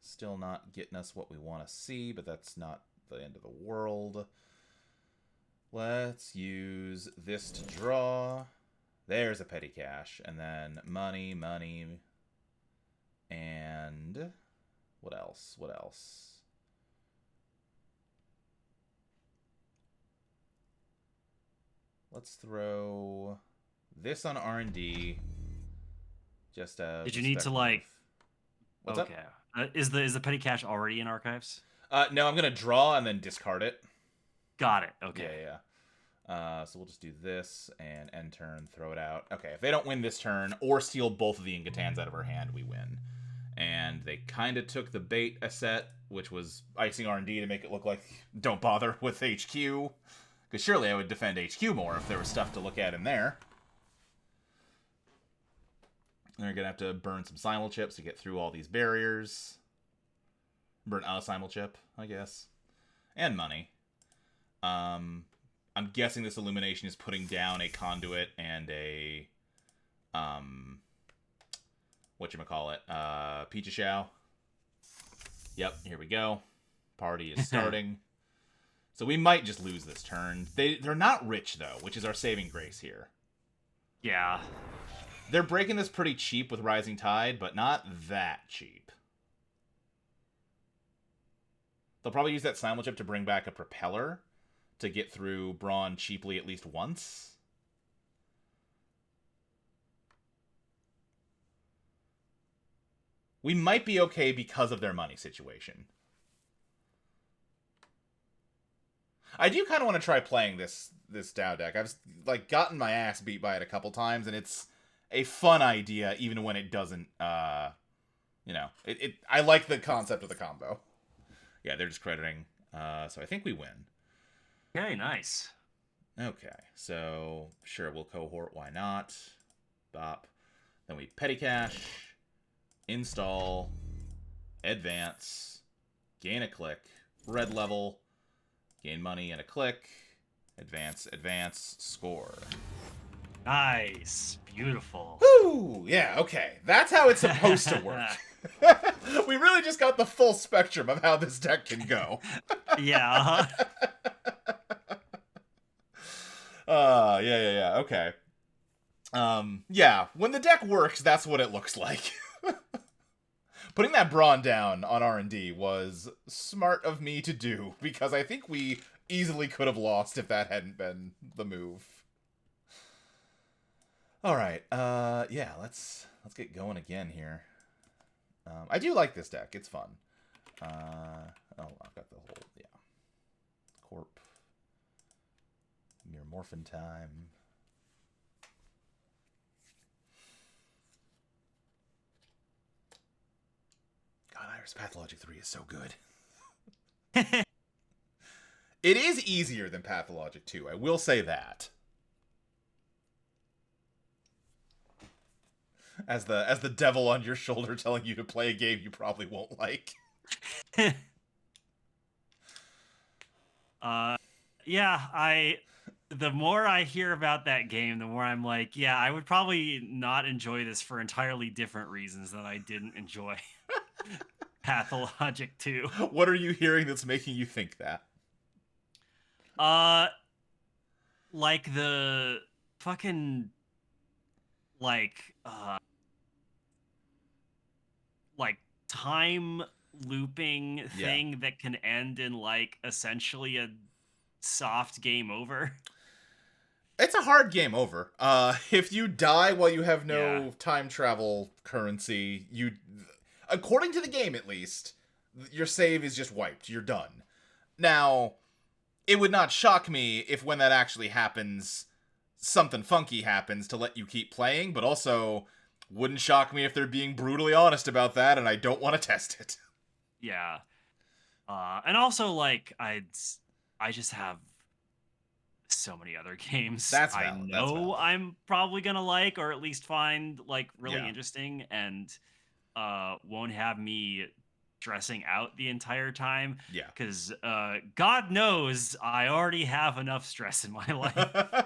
Still not getting us what we want to see, but that's not the end of the world. Let's use this to draw. There's a petty cash. And then money, money. And what else? What else? Let's throw this on R&D. Just Did you need to like? What's Okay. up? Is the petty cash already in archives? No, I'm gonna draw and then discard it. Got it. Yeah, Okay. yeah. So we'll just do this and end turn, throw it out. Okay, if they don't win this turn or steal both of the Ingatans out of our hand, we win. And they kind of took the bait a set, which was icing R&D to make it look like don't bother with HQ. Because surely I would defend HQ more if there was stuff to look at in there. They're going to have to burn some simul chips to get through all these barriers. Burn a simul chip, I guess. And money. I'm guessing this illumination is putting down a conduit and a... whatchamacallit? Pichashao. Yep, here we go. Party is starting. So we might just lose this turn. They're not rich, though, which is our saving grace here. Yeah. They're breaking this pretty cheap with Rising Tide, but not that cheap. They'll probably use that simul chip to bring back a propeller to get through Brawn cheaply at least once. We might be okay because of their money situation. I do kind of want to try playing this Dow deck. I've like gotten my ass beat by it a couple times, and it's a fun idea, even when it doesn't. You know, I like the concept of the combo. Yeah, they're just crediting. So I think we win. Okay, nice. Okay, so sure, we'll cohort. Why not? Bop. Then we petty cash, install, advance, gain a click, red level, gain money and a click, advance, advance, score. Nice. Beautiful. Woo! Yeah, okay. That's how it's supposed to work. We really just got the full spectrum of how this deck can go. Yeah. Yeah. Okay. Yeah, when the deck works, that's what it looks like. Putting that Brawn down on R&D was smart of me to do, because I think we easily could have lost if that hadn't been the move. Alright, yeah, let's get going again here. I do like this deck, it's fun. Oh, I've got the whole, yeah. Corp. Mere Morphin time. God, Iris Pathologic 3 is so good. It is easier than Pathologic 2, I will say that. As the devil on your shoulder telling you to play a game you probably won't like. Yeah, the more I hear about that game, the more I'm like, yeah, I would probably not enjoy this for entirely different reasons than I didn't enjoy Pathologic 2. What are you hearing that's making you think that? Uh, like the fucking like uh like time looping Yeah. thing that can end in like essentially a soft game over. It's a hard game over. If you die while you have Yeah. no time travel currency, according to the game at least, your save is just wiped. You're done. Now, it would not shock me if when that actually happens, something funky happens to let you keep playing, but also wouldn't shock me if they're being brutally honest about that, and I don't want to test it. Yeah. And also like I just have so many other games That's I valid. That's know valid. I'm probably gonna like or at least find like really Yeah. interesting and won't have me stressing out the entire time Yeah. because God knows I already have enough stress in my life.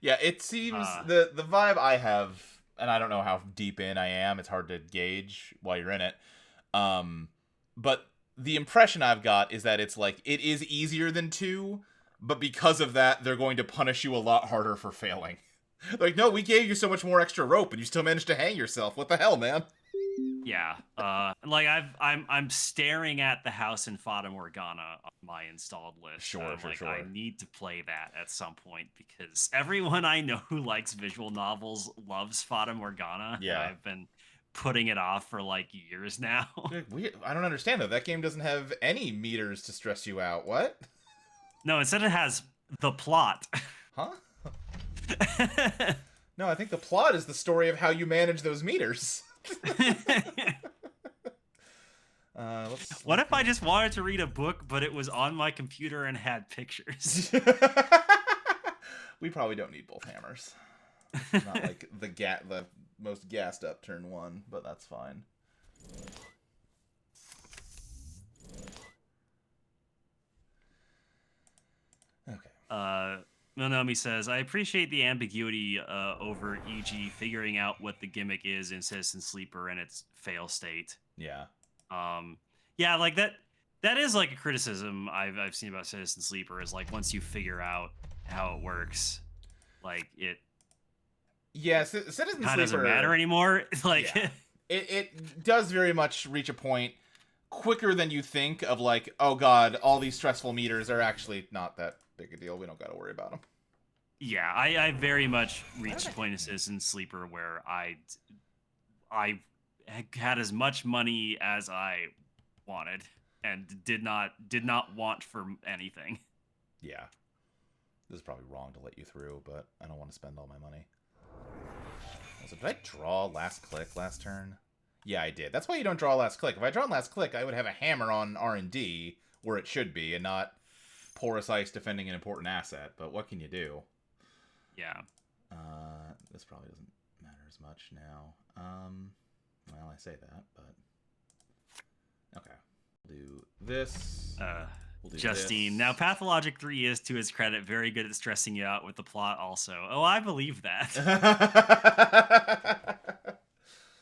Yeah, it seems Uh the vibe I have, and I don't know how deep in I am. It's hard to gauge while you're in it. Um, but the impression I've got is that it's like it is easier than 2, but because of that, they're going to punish you a lot harder for failing. Like, no, we gave you so much more extra rope, and you still managed to hang yourself. What the hell, man? yeah. Like I'm staring at the house in Fata Morgana on my installed list. Sure, I'm sure, like, I sure. need to play that at some point because everyone I know who likes visual novels loves Fata Morgana, and Yeah. I've been putting it off for like years now. I don't understand though. That game doesn't have any meters to stress you out. What? No, instead it has the plot. Huh? No, I think the plot is the story of how you manage those meters. Let's What look if I just wanted to read a book, but it was on my computer and had pictures? We probably don't need both hammers. Not like the most gassed up turn 1, but that's fine. Okay. Monomi says, I appreciate the ambiguity over e.g. figuring out what the gimmick is in Citizen Sleeper and its fail state. Yeah. Um, yeah, like that is like a criticism I've seen about Citizen Sleeper is like once you figure out how it works, like it Yeah, Citizen kind of doesn't Sleeper. matter anymore. Like Yeah. It does very much reach a point quicker than you think of like, oh god, all these stressful meters are actually not that big a deal. We don't got to worry about them. yeah, I very much reached a Okay. point in Citizen Sleeper where I had as much money as I wanted and did not want for anything. Yeah. This is probably wrong to let you through, but I don't want to spend all my money. Also, did I draw last click last turn? Yeah, I did. That's why you don't draw last click. If I draw last click, I would have a hammer on R&D where it should be and not porous ice defending an important asset. But what can you do? Yeah. This probably doesn't matter as much now. Well, I say that, but okay. We'll do this. We'll do Justine. this. Now, Pathologic 3 is, to his credit, very good at stressing you out with the plot also. Oh, I believe that.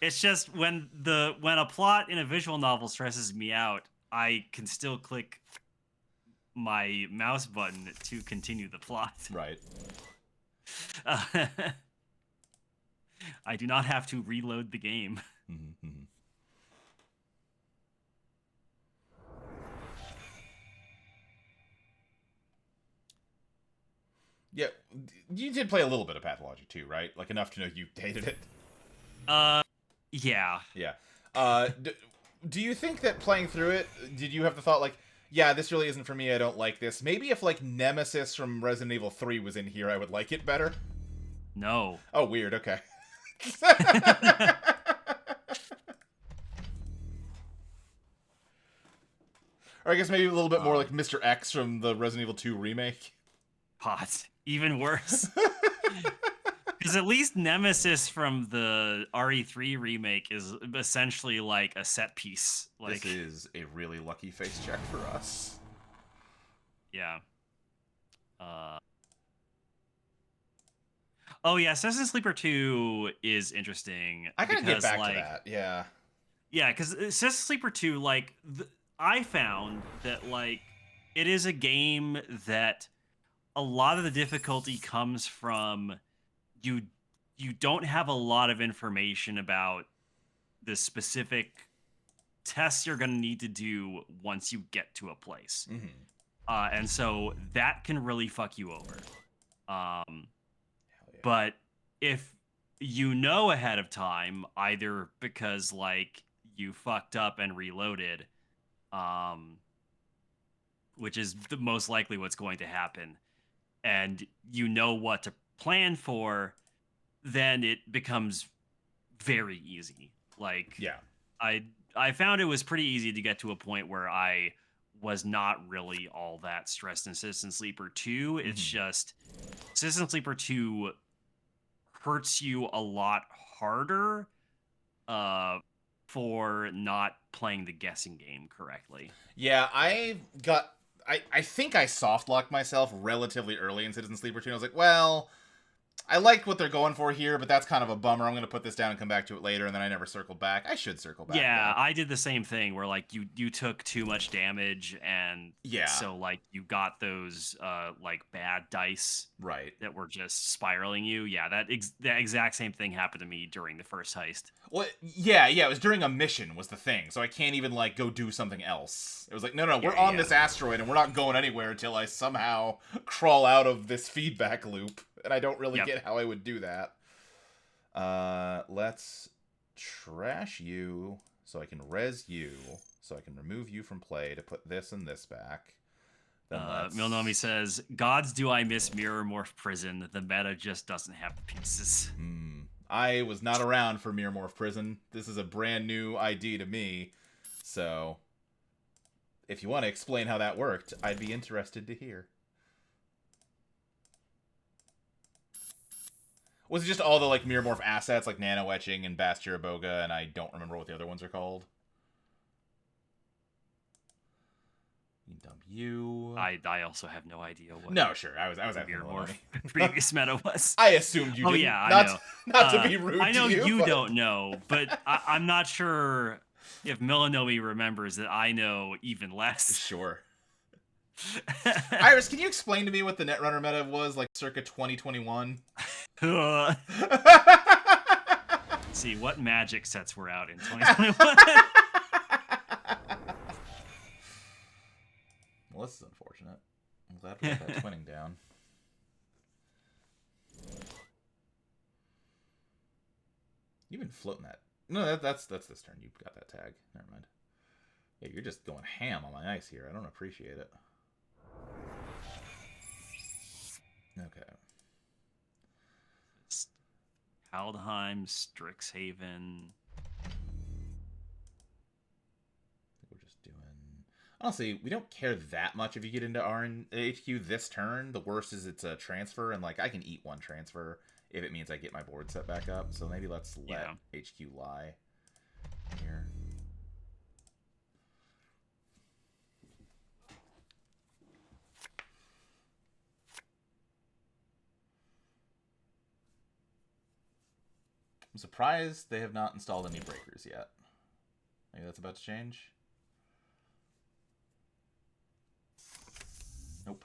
It's just when a plot in a visual novel stresses me out, I can still click my mouse button to continue the plot. Right. I do not have to reload the game. Mm-hmm. Yeah, you did play a little bit of Pathologic too, right? Like enough to know you hated it. Yeah. Yeah. Do you think that playing through it, did you have the thought like, yeah, this really isn't for me. I don't like this. Maybe if like Nemesis from Resident Evil 3 was in here, I would like it better. No. Oh, weird. Okay. Or I guess maybe a little bit more like Mr. X from the Resident Evil 2 remake. Hot. Even worse. Because at least Nemesis from the RE3 remake is essentially like a set piece. Like, This is a really lucky face check for us. yeah. Oh yeah, Citizen Sleeper 2 is interesting. I gotta get because, back like, to that. Yeah. Yeah, because Citizen Sleeper 2, like, I found that, like, it is a game that a lot of the difficulty comes from you you don't have a lot of information about the specific tests you're going to need to do once you get to a place. Mm-hmm. And so that can really fuck you over. Um, Hell yeah. but if you know ahead of time, either because like you fucked up and reloaded, um, which is the most likely what's going to happen, and you know what to plan for, then it becomes very easy. Like Yeah. I I found it was pretty easy to get to a point where I was not really all that stressed in Citizen Sleeper 2. It's Mm-hmm. just Citizen Sleeper 2 hurts you a lot harder uh for not playing the guessing game correctly. Yeah, I think I soft locked myself relatively early in Citizen Sleeper 2. And I was like, well, I liked what they're going for here, but that's kind of a bummer. I'm going to put this down and come back to it later, and then I never circled back. I should circle back, Yeah, though. I did the same thing where like you took too much damage, and Yeah, so like you got those like bad dice right. that were just spiraling you. Yeah, that exact same thing happened to me during the first heist. Well, yeah, it was during a mission was the thing, so I can't even, like, go do something else. It was like, no, we're Yeah, on yeah. this asteroid, and we're not going anywhere until I somehow crawl out of this feedback loop, and I don't really Yep. get how I would do that. Let's trash you, so I can res you, so I can remove you from play to put this and this back. Then Milnomi says, "Gods, do I miss Mirror Morph Prison? The meta just doesn't have the pieces." I was not around for Mirror Morph Prison. This is a brand new ID to me, so if you want to explain how that worked, I'd be interested to hear. Was it just all the like Mirror Morph assets like Nano Etching and Bastiraboga, and I don't remember what the other ones are called? Dump you. I also have no idea what. No, sure. I was Mirror asking Morph previous meta was. I assumed you Oh didn't. yeah, I not, know. Not to be rude I know to you, you but... don't know, but I'm not sure if Milanomi remembers that I know even less. Sure. Iris, can you explain to me what the Netrunner meta was like circa 2021? See what magic sets were out in 2021. Well, this is unfortunate. I'm glad we got that twinning down. You've been floating that. No, that's this turn. You got that tag. Never mind. Yeah, you're just going ham on my ice here. I don't appreciate it. Okay. Haldheim, Strixhaven. We're just doing... Honestly, we don't care that much if you get into RN HQ this turn. The worst is it's a transfer, and like I can eat one transfer if it means I get my board set back up. So maybe let's let HQ lie here. I'm surprised they have not installed any breakers yet. Maybe that's about to change. Nope.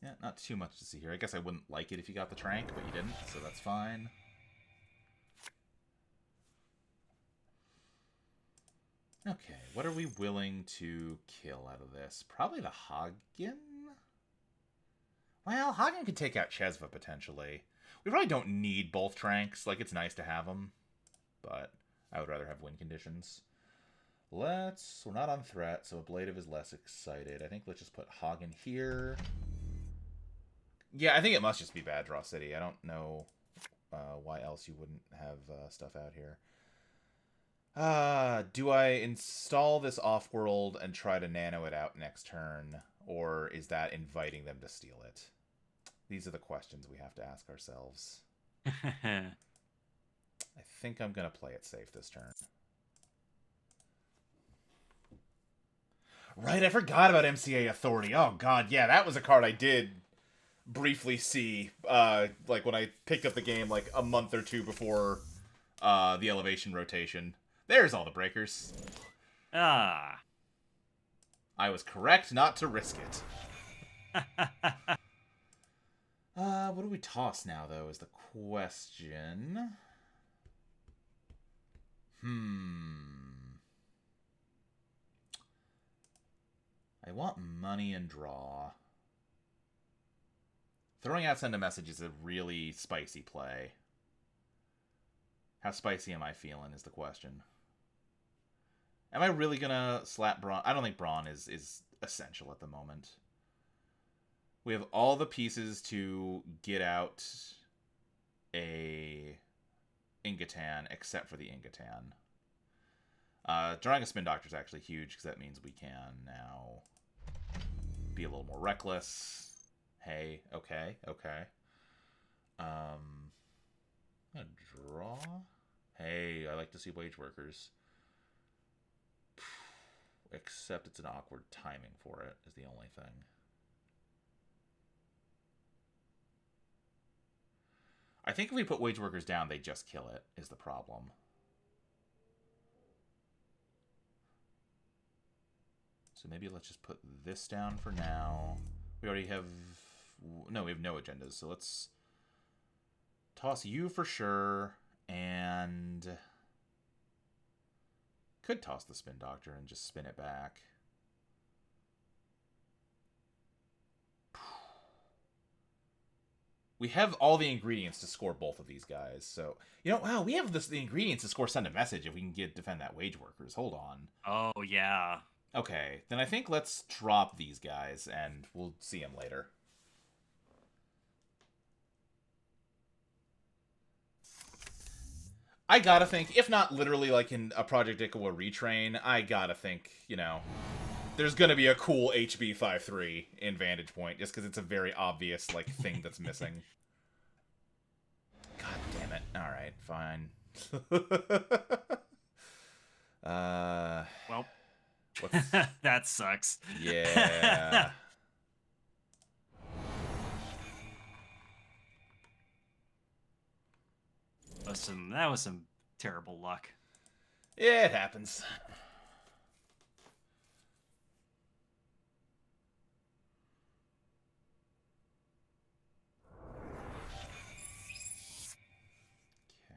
Yeah, not too much to see here. I guess I wouldn't like it if you got the Trank, but you didn't, so that's fine. Okay, what are we willing to kill out of this? Probably the Hagen? Well, Hagen could take out Chesva, potentially. We probably don't need both Tranks. Like, it's nice to have them, but I would rather have win conditions. We're not on threat, so Ablative is less excited. I think let's just put Hagen here. Yeah, I think it must just be Bad Draw City. I don't know why else you wouldn't have stuff out here. Do I install this off-world and try to nano it out next turn? Or is that inviting them to steal it? These are the questions we have to ask ourselves. I think I'm going to play it safe this turn. Right, I forgot about MCA Authority. Oh, God, yeah, that was a card I did briefly see, like, when I picked up the game, like, a month or two before the elevation rotation. There's all the breakers. Ah. I was correct not to risk it. What do we toss now, though, is the question. I want money and draw. Throwing out send a message is a really spicy play. How spicy am I feeling is the question. Am I really gonna slap Braun? I don't think Braun is essential at the moment. We have all the pieces to get out a Ingatan except for the Ingatan. Drawing a Spin Doctor is actually huge because that means we can now be a little more reckless. Hey, okay. I'm gonna draw. Hey, I like to see wage workers. Except it's an awkward timing for it is the only thing. I think if we put wage workers down, they just kill it, is the problem. So maybe let's just put this down for now. We already have... No, we have no agendas, so let's toss you for sure, and... Could toss the Spin Doctor and just spin it back. We have all the ingredients to score both of these guys. So, wow, we have the ingredients to score send a message if we can defend that wage workers. Hold on. Oh, yeah. Okay, then I think let's drop these guys and we'll see them later. I gotta think, if not literally like in a Project Ikawa retrain, I gotta think, there's gonna be a cool HB53 in Vantage Point, just because it's a very obvious, thing that's missing. God damn it. Alright, fine. Well, that sucks. Yeah. That was some terrible luck. Yeah, it happens.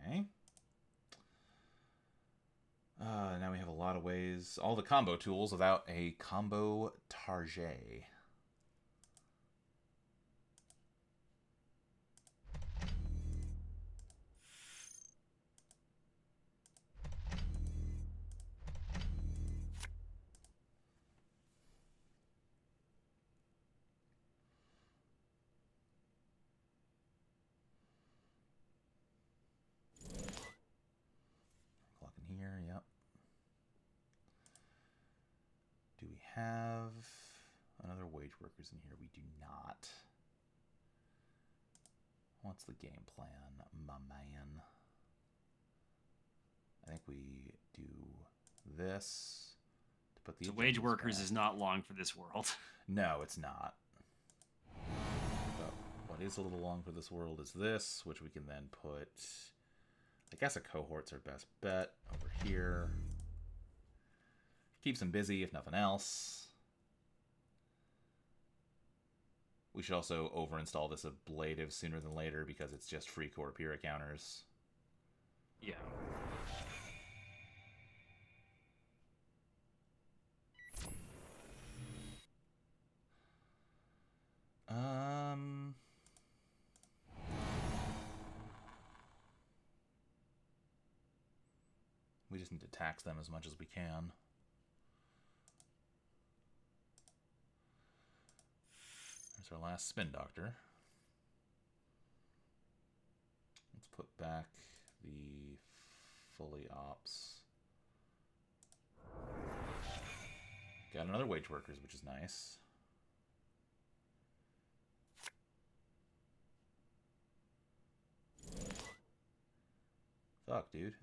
Okay. Now we have a lot of ways. All the combo tools without a combo Target. Clock in here, yep. Do we have another wage workers in here? We do not. What's the game plan, my man? I think we do this to put the So wage workers back. is not long for this world. No, it's not. But what is a little long for this world is this, which we can then put... I guess a cohort's our best bet over here. Keeps them busy, if nothing else. We should also overinstall this ablative sooner than later because it's just free Corpira counters. Yeah. We just need to tax them as much as we can. There's our last Spin Doctor. Let's put back the fully ops. Got another wage workers, which is nice. Fuck, dude.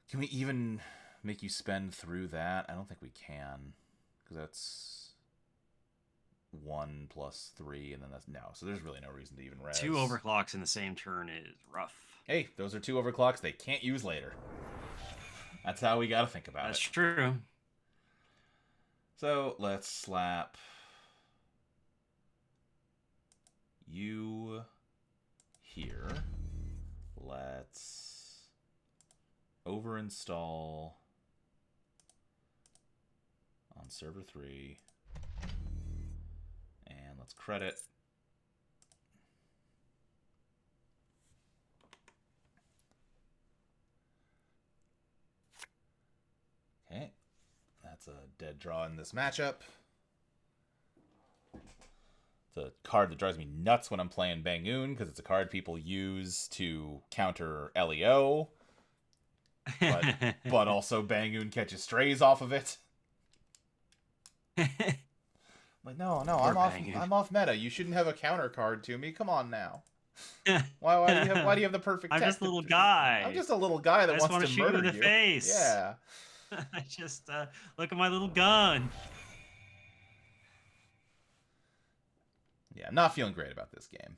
Can we even make you spend through that? I don't think we can. Because that's 1 plus 3, and then that's... No, so there's really no reason to even res. 2 overclocks in the same turn is rough. Hey, those are 2 overclocks they can't use later. That's how we gotta think about That's it. true. So let's slap you here. Let's overinstall on server 3. And let's credit. Okay. That's a dead draw in this matchup. It's a card that drives me nuts when I'm playing Bangoon, because it's a card people use to counter LEO. But also Bangoon catches strays off of it. Like, no, Poor I'm off meta. You shouldn't have a counter card to me. Come on now. Why do you have the perfect I'm tech just a little to guy. I'm just a little guy I that just wants want to to shoot you murder in the you. face. Yeah. I just look at my little gun. Yeah, I'm not feeling great about this game.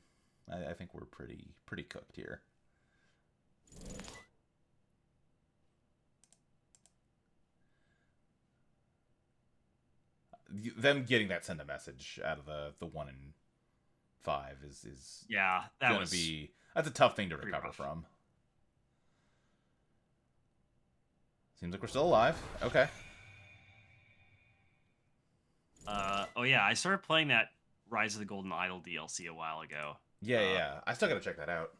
I think we're pretty cooked here. Them getting that send a message out of the 1 and 5 is Yeah, that gonna was be, that's a tough thing to recover rough. from. Seems like we're still alive. Okay. Oh yeah, I started playing that Rise of the Golden Idol DLC a while ago. Yeah. I still gotta check that out.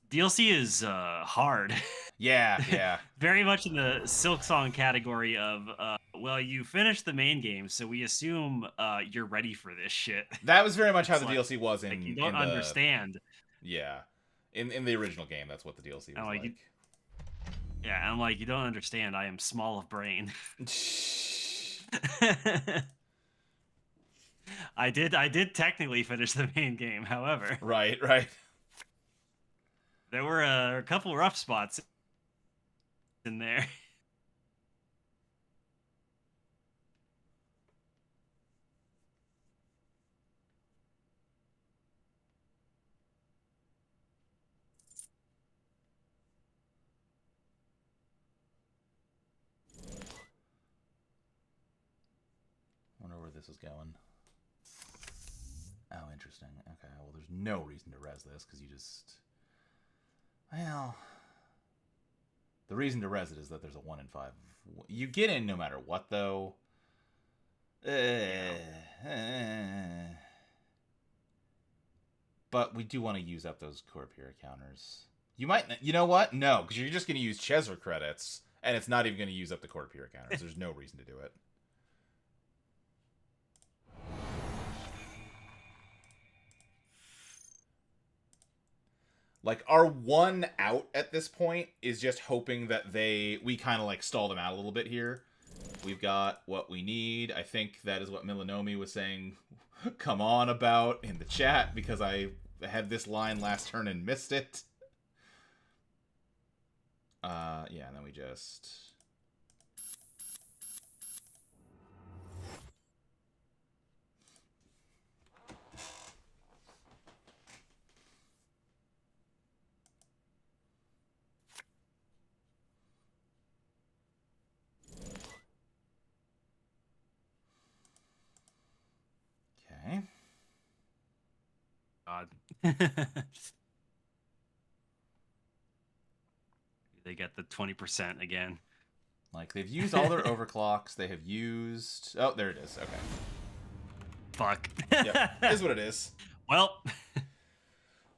DLC is hard. Yeah. Very much in the Silksong category of well, you finished the main game, so we assume you're ready for this shit. That was very much how It's the like, DLC was you don't in the understand. yeah. In the original game, that's what the DLC was like. Yeah, I'm like, you don't understand. I am small of brain. I did technically finish the main game, however. Right. There were a couple rough spots in there. Wonder where this is going. Oh, interesting. Okay, well, there's no reason to res this, because you just... Well... The reason to res it is that there's a 1 in 5. You get in no matter what, though. But we do want to use up those Corpira counters. You might... You know what? No, because you're just going to use Chesra credits, and it's not even going to use up the Corpira counters. There's no reason to do it. Like, our one out at this point is just hoping that we kind of like stall them out a little bit here. We've got what we need. I think that is what Milanomi was saying come on about in the chat, because I had this line last turn and missed it. Yeah, and then we just... Okay. God. They get the 20% again. Like, they've used all their overclocks. They have used... Oh, there it is. Okay. Fuck. Yep. Is what it is. Well...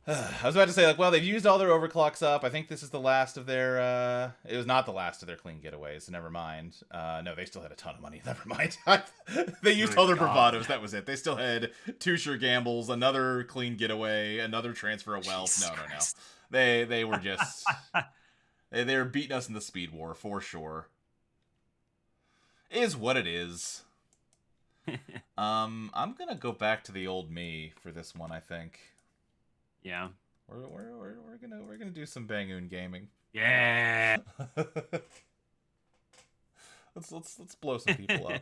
I was about to say, like, well, they've used all their overclocks up. I think this is the last of their... It was not the last of their clean getaways, so never mind. No, they still had a ton of money. Never mind. They used all their bravados. That was it. They still had 2 sure gambles, another clean getaway, another transfer of wealth. Jesus No. Christ. They were just... they were beating us in the speed war, for sure. Is what it is. I'm gonna go back to the old me for this one, I think. Yeah. We're gonna do some Bangoon gaming. Yeah. let's blow some people up.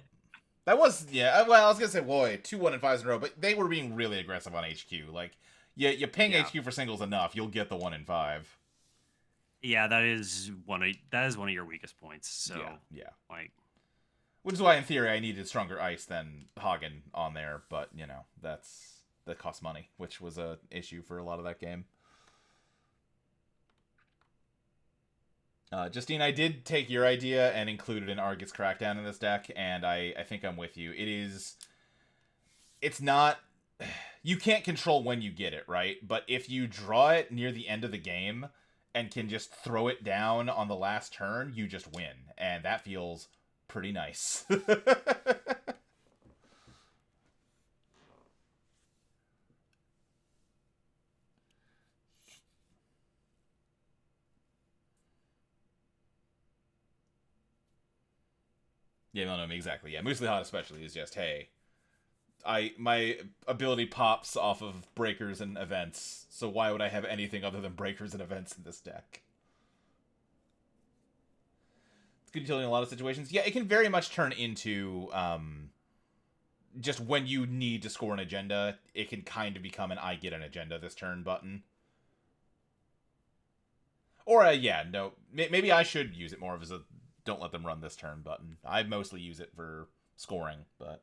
That was, yeah. Well, I was gonna say, boy, 2 1 and 5s in a row, but they were being really aggressive on HQ. Like, you ping HQ for singles enough, you'll get the 1 in 5. Yeah, that is one of your weakest points. Yeah, So, yeah. like, Which is why, in theory, I needed stronger ice than Hagen on there, but, that costs money, which was a issue for a lot of that game. Justine, I did take your idea and included an Argus Crackdown in this deck, and I think I'm with you. It's not, you can't control when you get it, right? But if you draw it near the end of the game and can just throw it down on the last turn, you just win, and that feels pretty nice. Yeah, no, exactly. Yeah, Moosely Hot especially is just, hey, my ability pops off of breakers and events, so why would I have anything other than breakers and events in this deck? It's good utility in a lot of situations. Yeah, it can very much turn into just when you need to score an agenda, it can kind of become an I get an agenda this turn button. Or yeah, no, maybe I should use it more of as a don't let them run this turn button. I mostly use it for scoring, but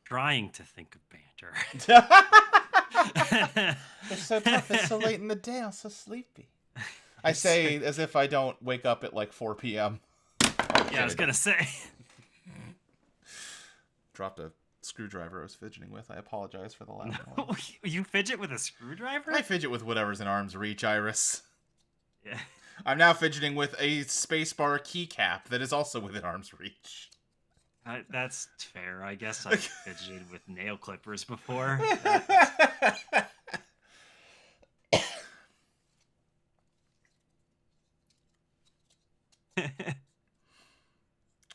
trying to think of banter. it's so tough. It's so late in the day. I'm so sleepy. I say as if I don't wake up at like 4 p.m. Yeah, I was gonna say. Dropped a screwdriver I was fidgeting with. I apologize for the loud No, noise. you fidget with a screwdriver? I fidget with whatever's in arm's reach, Iris. Yeah. I'm now fidgeting with a spacebar keycap that is also within arm's reach. That's fair. I guess I've fidgeted with nail clippers before.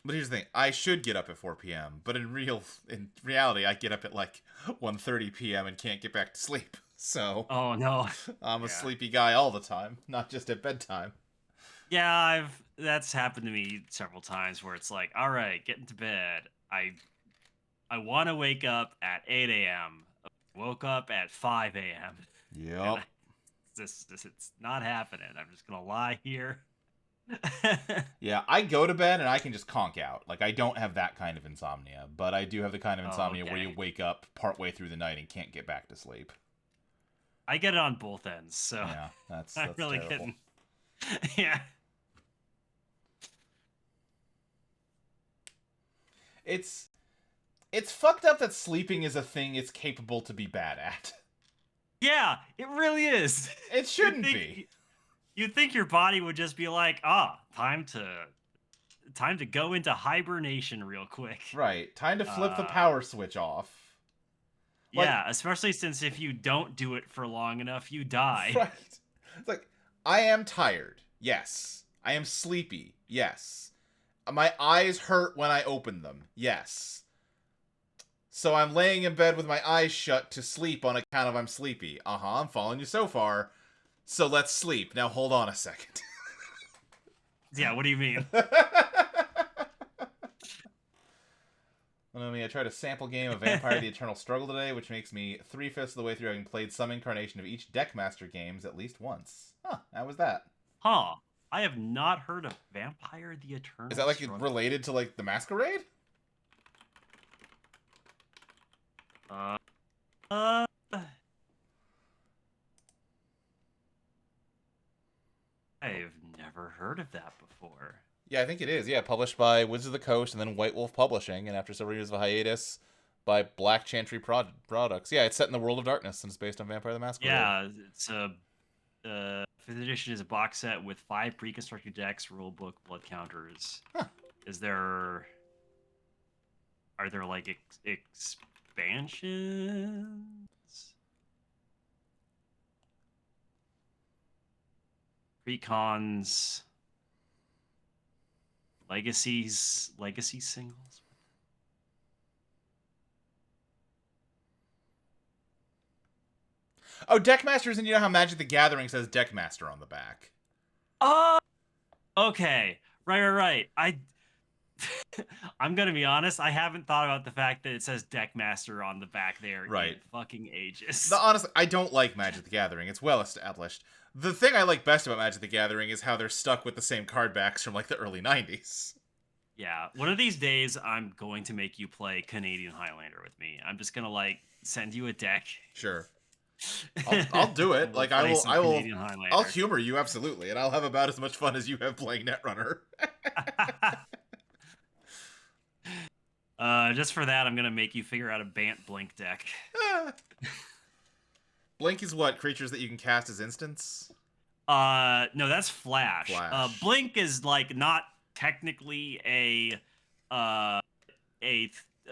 But here's the thing: I should get up at 4 p.m., but in reality, I get up at like 1:30 p.m. and can't get back to sleep. So Oh no. I'm a Yeah. sleepy guy all the time, not just at bedtime. Yeah, that's happened to me several times where it's like, all right, get into bed. I want to wake up at 8 a.m. Woke up at 5 a.m. and Yep. it's not happening. I'm just gonna lie here. Yeah, I go to bed and I can just conk out. Like I don't have that kind of insomnia, but I do have the kind of Oh, insomnia where you okay. wake up partway through the night and can't get back to sleep. I get it on both ends, so Yeah, that's I'm that's really terrible. getting. Yeah. It's it's fucked up that sleeping is a thing it's capable to be bad at. Yeah, it really is. It You'd shouldn't think be. you'd think your body would just be like, ah, time to go into hibernation real quick. Right. Time to flip the Uh, power switch off. Like, yeah, especially since if you don't do it for long enough, you die. right. It's like, I am tired. Yes. I am sleepy. Yes. My eyes hurt when I open them. Yes. So I'm laying in bed with my eyes shut to sleep on account of I'm sleepy. I'm following you so far. So let's sleep. Now hold on a second. Yeah, what do you mean? I tried a sample game of Vampire the Eternal Struggle today, which makes me 3/5 of the way through having played some incarnation of each Deckmaster games at least once. Huh, how was that? Huh. I have not heard of Vampire the Is Eternal that like Struggle. related to like the Masquerade? Uh, uh I've never heard of that before. Yeah, I think it is. Yeah, published by Wizards of the Coast and then White Wolf Publishing, and after several years of a hiatus, by Black Chantry Products. Yeah, it's set in the world of darkness and it's based on Vampire the Masquerade. Yeah, it's a fifth edition is a box set with 5 pre-constructed decks, rulebook, blood counters. Huh. Is there are there like expansions? Precons, legacy singles. Oh, Deckmasters, and you know how Magic the Gathering says Deckmaster on the back. Oh, okay. Right. I'm gonna be honest. I haven't thought about the fact that it says Deckmaster on the back there Right. in fucking ages. Honestly, I don't like Magic the Gathering. It's well established. The thing I like best about Magic the Gathering is how they're stuck with the same card backs from like the early 90s. Yeah, one of these days I'm going to make you play Canadian Highlander with me. I'm just gonna like send you a deck. Sure. I'll do it. We'll Like play some I will Canadian Highlander. I'll humor you absolutely, and I'll have about as much fun as you have playing Netrunner. Just for that, I'm gonna make you figure out a Bant Blink deck. Blink is what? Creatures that you can cast as instants? No, that's Flash. Flash. Blink is like not technically a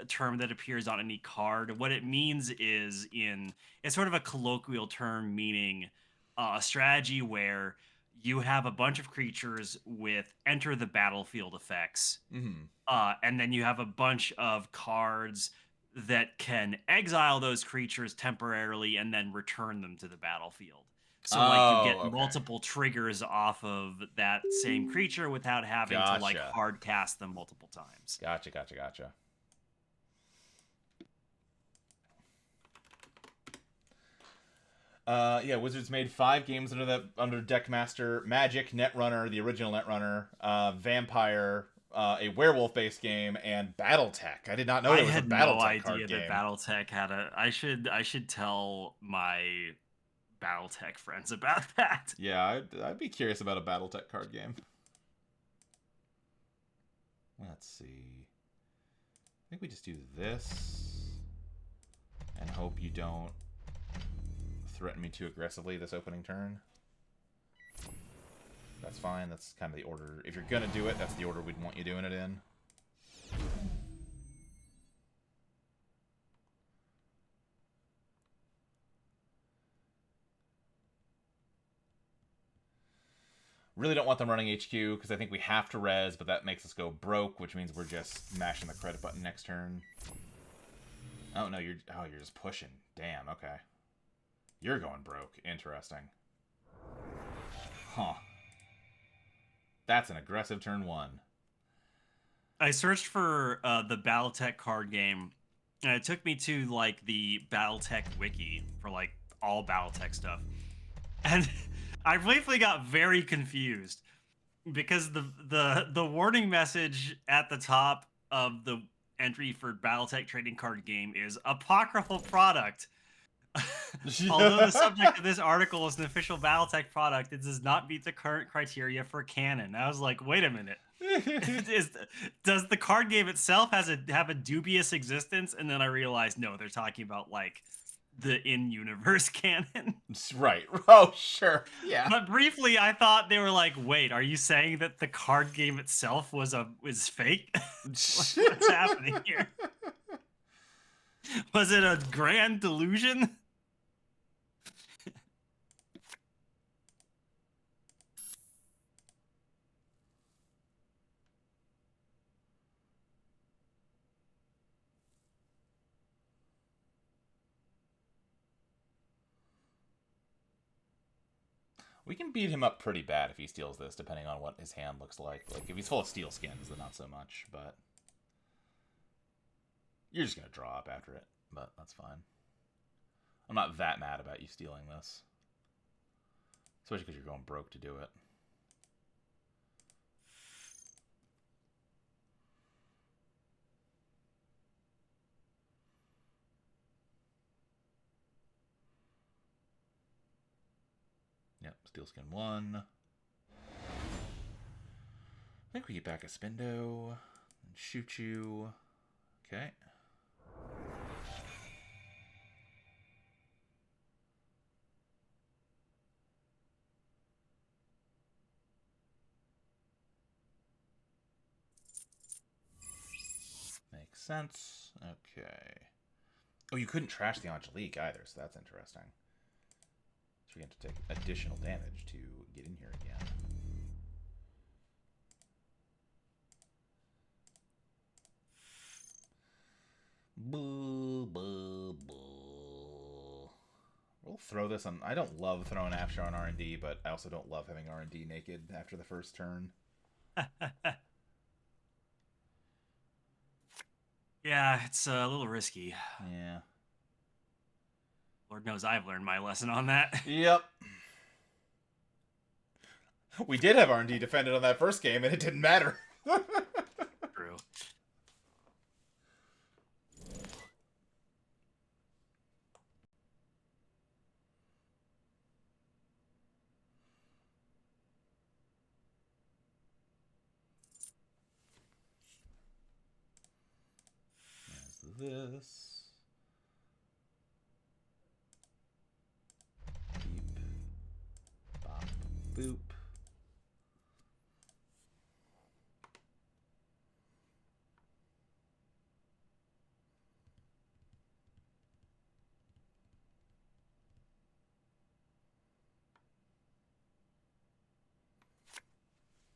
term that appears on any card. What it means is it's sort of a colloquial term meaning a strategy where you have a bunch of creatures with enter the battlefield effects, and then you have a bunch of cards that can exile those creatures temporarily and then return them to the battlefield. So like you get multiple triggers off of that same creature without having to like hard cast them multiple times. Gotcha. Yeah, Wizards made 5 games under Deckmaster: Magic, Netrunner, the original Netrunner, Vampire, a werewolf-based game, and BattleTech. I did not know there was a BattleTech card game. I had no idea that BattleTech had a. I should tell my BattleTech friends about that. Yeah, I'd be curious about a BattleTech card game. Let's see. I think we just do this and hope you don't threaten me too aggressively this opening turn. That's fine. That's kind of the order. If you're gonna do it, that's the order we'd want you doing it in. Really don't want them running HQ because I think we have to res, but that makes us go broke, which means we're just mashing the credit button next turn. Oh no, you're just pushing. Damn, okay. You're going broke. Interesting. Huh. That's an aggressive turn 1. I searched for the BattleTech card game, and it took me to like the BattleTech wiki for like all BattleTech stuff, and I briefly got very confused because the warning message at the top of the entry for BattleTech trading card game is apocryphal product. Although the subject of this article is an official BattleTech product, it does not meet the current criteria for canon. I was like, wait a minute. Does the card game itself have a dubious existence? And then I realized, no, they're talking about like the in-universe canon. Right. Oh, sure. Yeah. But briefly, I thought they were like, wait, are you saying that the card game itself was fake? What's happening here? Was it a grand delusion? We can beat him up pretty bad if he steals this, depending on what his hand looks like. Like, if he's full of steel skins, then not so much, but... You're just gonna draw up after it, but that's fine. I'm not that mad about you stealing this. Especially because you're going broke to do it. Yep, Steelskin 1. I think we get back a Spindo and shoot you. Okay. Makes sense. Okay. Oh, you couldn't trash the Angelique either, so that's interesting. So we have to take additional damage to get in here again. Boo, boo, boo. We'll throw this on. I don't love throwing Afshar on R&D, but I also don't love having R&D naked after the first turn. Yeah, it's a little risky. Yeah. Lord knows I've learned my lesson on that. Yep. We did have R&D defended on that first game, and it didn't matter. True. There's this. Beep. Bop. Boop.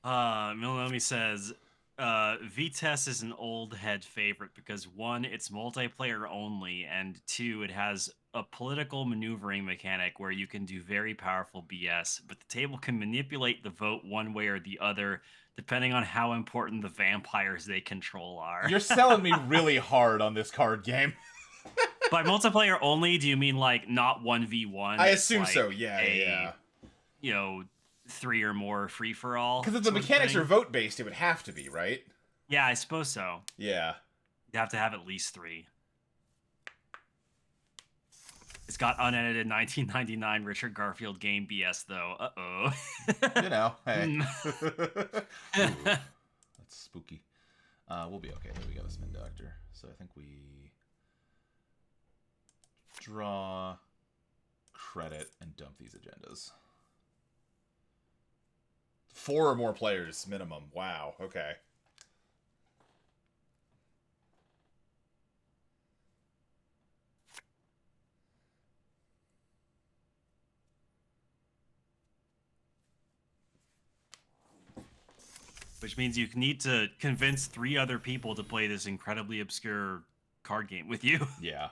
Milomi says, VTES is an old head favorite because one, it's multiplayer only, and two, it has a political maneuvering mechanic where you can do very powerful BS, but the table can manipulate the vote one way or the other depending on how important the vampires they control are. You're selling me really hard on this card game. By multiplayer only, do you mean like not 1v1? I assume like so, yeah. You know, 3 or more free for all. Because if the mechanics are vote based, it would have to be, right? Yeah, I suppose so. Yeah. You have to have at least 3. It's got unedited 1999 Richard Garfield game BS though. Uh-oh. You know, hey. Ooh, that's spooky. We'll be okay though. We got a spin doctor. So I think we draw, credit, and dump these agendas. 4 or more players minimum. Wow. Okay. Which means you need to convince 3 other people to play this incredibly obscure card game with you. Yeah.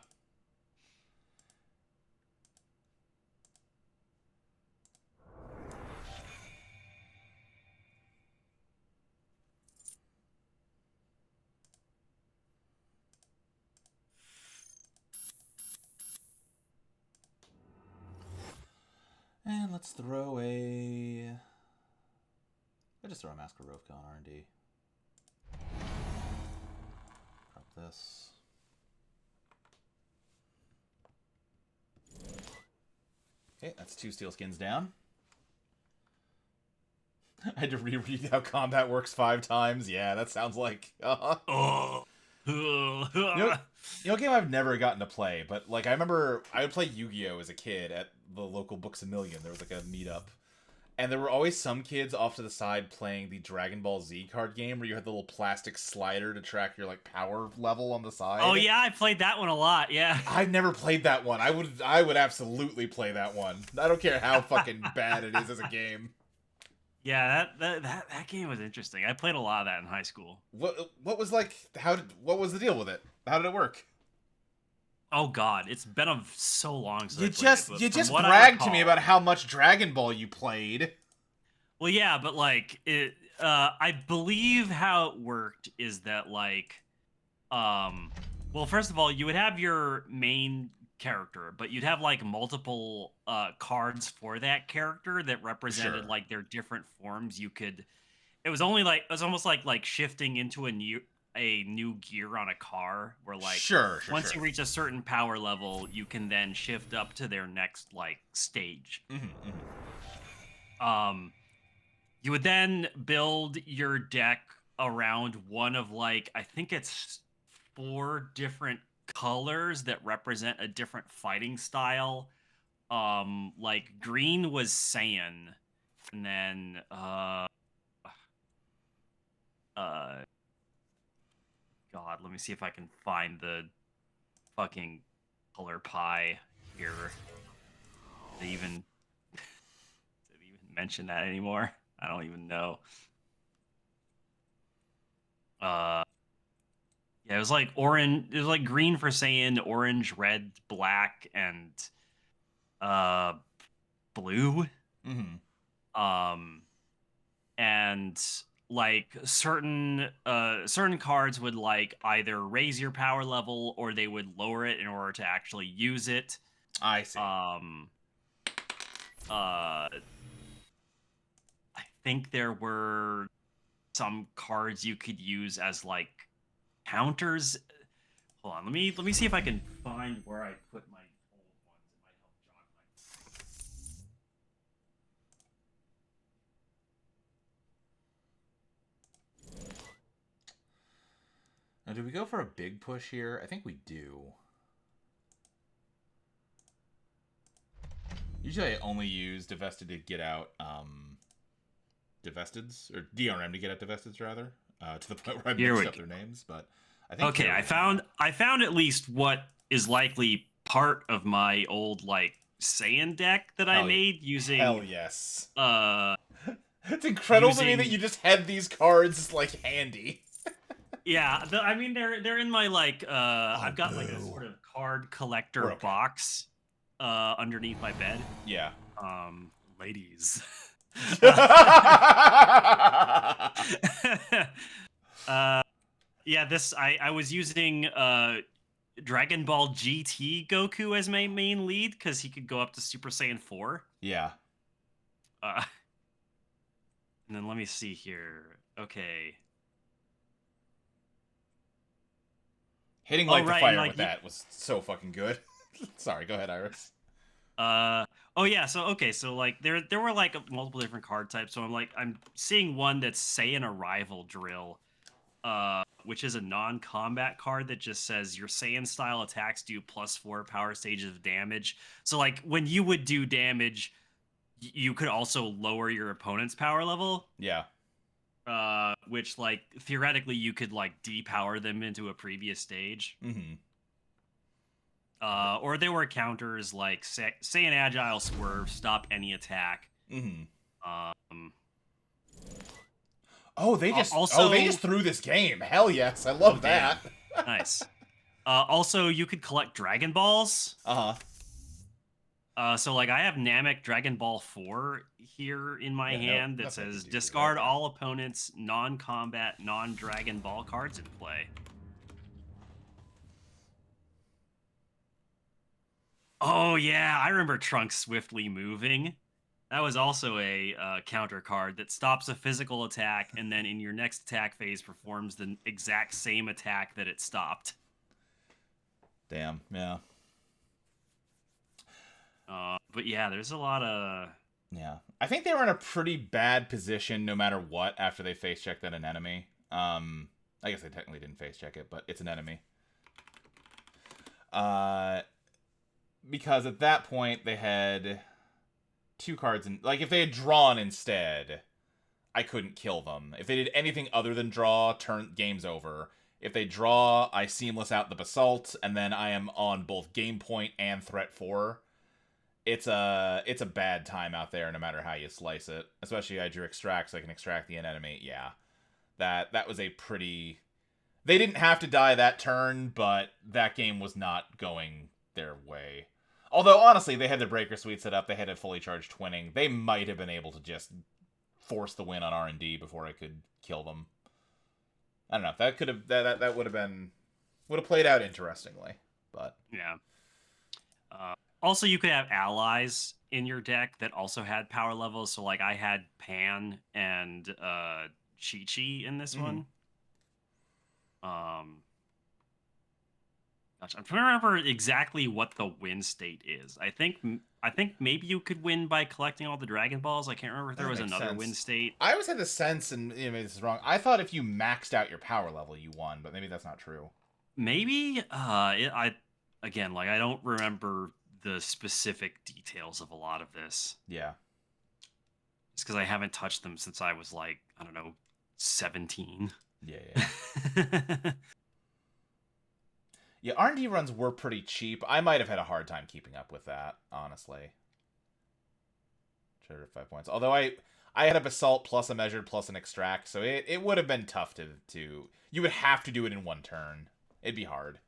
And let's throw a... I just throw a Mask of Rovka on R&D. Drop this. Okay, that's 2 steel skins down. I had to reread how combat works 5 times. Yeah, that sounds like... Oh. You know a game I've never gotten to play, but like I remember I would play Yu-Gi-Oh! As a kid at the local Books A Million. There was like a meetup. And there were always some kids off to the side playing the Dragon Ball Z card game where you had the little plastic slider to track your like power level on the side. Oh yeah, I played that one a lot, yeah. I've never played that one. I would absolutely play that one. I don't care how fucking bad it is as a game. Yeah, that game was interesting. I played a lot of that in high school. What was like what was the deal with it? How did it work? Oh god, it's been so long since You just bragged to me about how much Dragon Ball you played. Well, yeah, but like it, I believe how it worked is that like, well, first of all, you would have your main character, but you'd have like multiple cards for that character that represented like their different forms. It was almost like shifting into a new gear on a car where like once you reach a certain power level you can then shift up to their next like stage. You would then build your deck around one of like I think it's four different colors that represent a different fighting style. Like green was Saiyan, and then uh God, let me see if I can find the fucking color pie here. Did they even did they even mention that anymore? I don't even know. Uh Yeah, it was like orange. It was like green for Saiyan, orange, red, black, and uh blue. Hmm. Um, and like certain cards would like either raise your power level or they would lower it in order to actually use it. I see. Um, uh, I think there were some cards you could use as like counters. Hold on, let me see if I can find where I put my old ones. It might help jog my Now, do we go for a big push here? I think we do. Usually I only use Divested to get out Divesteds, or DRM to get out Divesteds, rather, to the point where I Here mixed we up go. their names, but I think Okay, here we can. I found at least what is likely part of my old like Saiyan deck that I Hell, made hell using yes. uh It's incredible to me that using you just had these cards, like, handy. yeah, I mean they're in my like Oh, I've got like a boo. sort of card collector We're okay. box underneath my bed. Yeah. Um ladies. uh yeah, this I was using Dragon Ball GT Goku as my main lead because he could go up to Super Saiyan 4. Yeah. Uh, and then let me see here. Okay. Hitting Oh Light the right, and Fire like with that was so fucking good. Sorry, go ahead, Iris. oh yeah, so okay, so like there were like multiple different card types. So I'm seeing one that's Saiyan Arrival Drill, which is a non-combat card that just says your Saiyan style attacks do +4 power stages of damage. So like when you would do damage, you could also lower your opponent's power level, Yeah. which like theoretically you could like depower them into a previous stage. Mm-hmm. Or there were counters like say an agile swerve, stop any attack. Mm-hmm. Um, Oh, they also, just threw this game. Hell yes, I oh love that. damn, nice. Also, you could collect Dragon Balls. Uh-huh. So like I have Namek Dragon Ball 4 here in my Yeah, no, hand that nothing I could says do here. There discard we go. all opponents' non-combat, non-Dragon Ball cards in play. Oh yeah, I remember Trunks swiftly moving. That was also a counter card that stops a physical attack and then in your next attack phase performs the exact same attack that it stopped. Damn, yeah. But yeah, there's a lot of Yeah. I think they were in a pretty bad position no matter what after they face checked at an enemy. I guess they technically didn't face check it, but it's an enemy. Uh because at that point they had two cards in, like, if they had drawn instead, I couldn't kill them. If they did anything other than draw, game's over. If they draw, I seamless out the basalt, and then I am on both game point and threat 4. It's a bad time out there no matter how you slice it. Especially I drew extract so I can extract the enemy. Yeah. That was a pretty, they didn't have to die that turn, but that game was not going their way. Although honestly, they had their breaker suite set up, they had a fully charged twinning. They might have been able to just force the win on R&D before I could kill them. I don't know. That could have that would have played out interestingly, but yeah. Also, you could have allies in your deck that also had power levels. So like I had Pan and Chi Chi in this mm-hmm. one. Um, Gosh, I'm trying to remember exactly what the win state is. I think maybe you could win by collecting all the Dragon Balls. I can't remember if there That was makes another win sense. state. I always had the sense, and maybe this is wrong. I thought if you maxed out your power level, you won, but maybe that's not true. Maybe I again, like, I don't remember the specific details of a lot of this. Yeah. It's because I haven't touched them since I was like, I don't know, 17. Yeah, yeah. Yeah, R&D runs were pretty cheap. I might have had a hard time keeping up with that, honestly. 5 points. Although I had a basalt plus a measured plus an extract, so it would have been tough to you would have to do it in one turn. It'd be hard.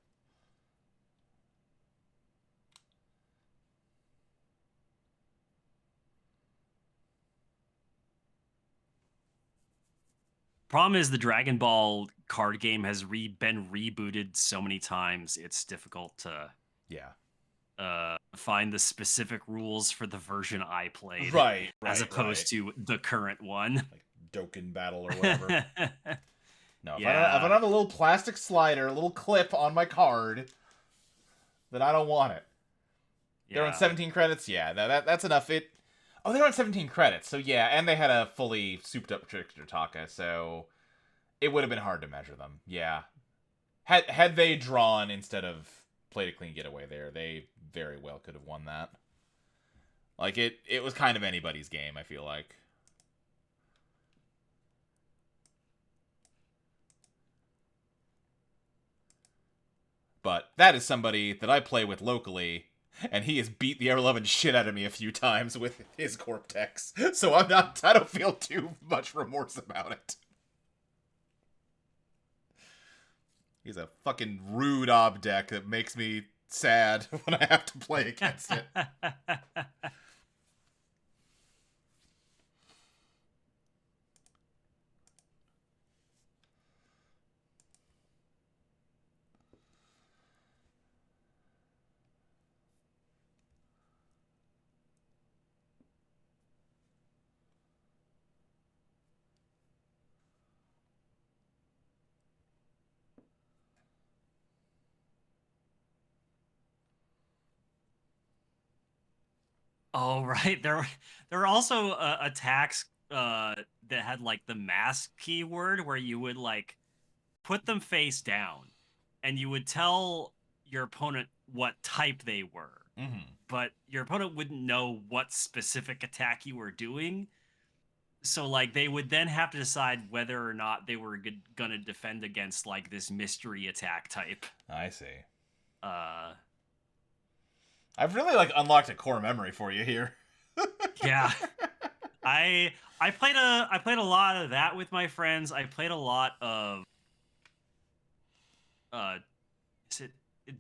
Problem is the Dragon Ball card game has been rebooted so many times. It's difficult to Yeah. find the specific rules for the version I played Right, as right, opposed right. to the current one. Like Dokkan Battle or whatever. No, if I don't Yeah. have a little plastic slider, a little clip on my card, then I don't want it. They're on Yeah. 17 credits. Yeah, that's enough. They're on 17 credits. So yeah, and they had a fully souped up Trickster Taka, so it would have been hard to measure them. Yeah. Had they drawn instead of played a clean getaway there, they very well could have won that. Like it was kind of anybody's game, I feel like. But that is somebody that I play with locally, and he has beat the ever-loving shit out of me a few times with his Corptex. So I don't feel too much remorse about it. He's a fucking rude ob deck that makes me sad when I have to play against it. Oh, right. There were also attacks that had like the mask keyword where you would like put them face down and you would tell your opponent what type they were, Mm-hmm. but your opponent wouldn't know what specific attack you were doing. So like they would then have to decide whether or not they were gonna defend against like this mystery attack type. I see. Uh I've really like unlocked a core memory for you here. yeah. I played a lot of that with my friends. I played a lot of uh is it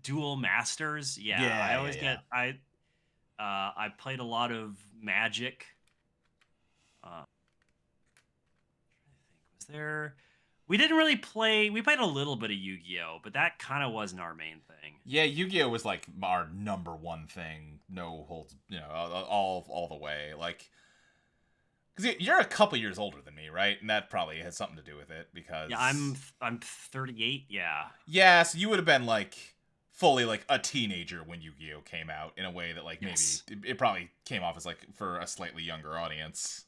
Dual Masters? Yeah, I Yeah, yeah, always yeah. I played a lot of Magic. I think was there we didn't really play we played a little bit of Yu-Gi-Oh, but that kind of wasn't our main thing. Yeah, Yu-Gi-Oh was like our number one thing. No holds, all the way. Like, because you're a couple years older than me, right? And that probably has something to do with it. Yeah, Because I'm 38, yeah. yeah, so you would have been like fully like a teenager when Yu-Gi-Oh came out in a way that like maybe Yes. it probably came off as like for a slightly younger audience.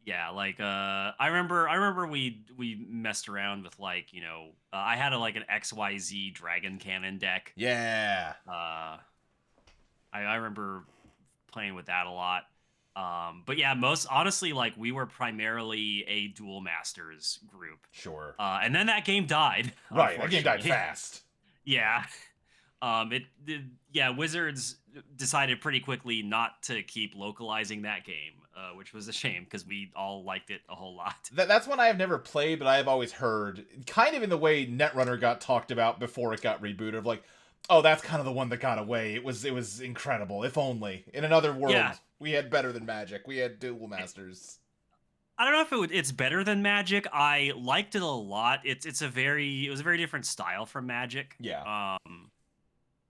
Yeah, like I remember we messed around with like, I had like an XYZ Dragon Cannon deck. Yeah. I remember playing with that a lot. But yeah, most honestly, like we were primarily a Dual Masters group. Sure. And then that game died, Right. That game died unfortunately. fast. Yeah. Yeah, Wizards decided pretty quickly not to keep localizing that game, which was a shame because we all liked it a whole lot. That's one I have never played, but I have always heard, kind of in the way Netrunner got talked about before it got rebooted, of like, oh, that's kind of the one that got away. It was incredible. If only in another world Yeah, we had better than Magic. We had Dual Masters. I don't know if it's better than Magic. I liked it a lot. It was a very different style from Magic. Yeah,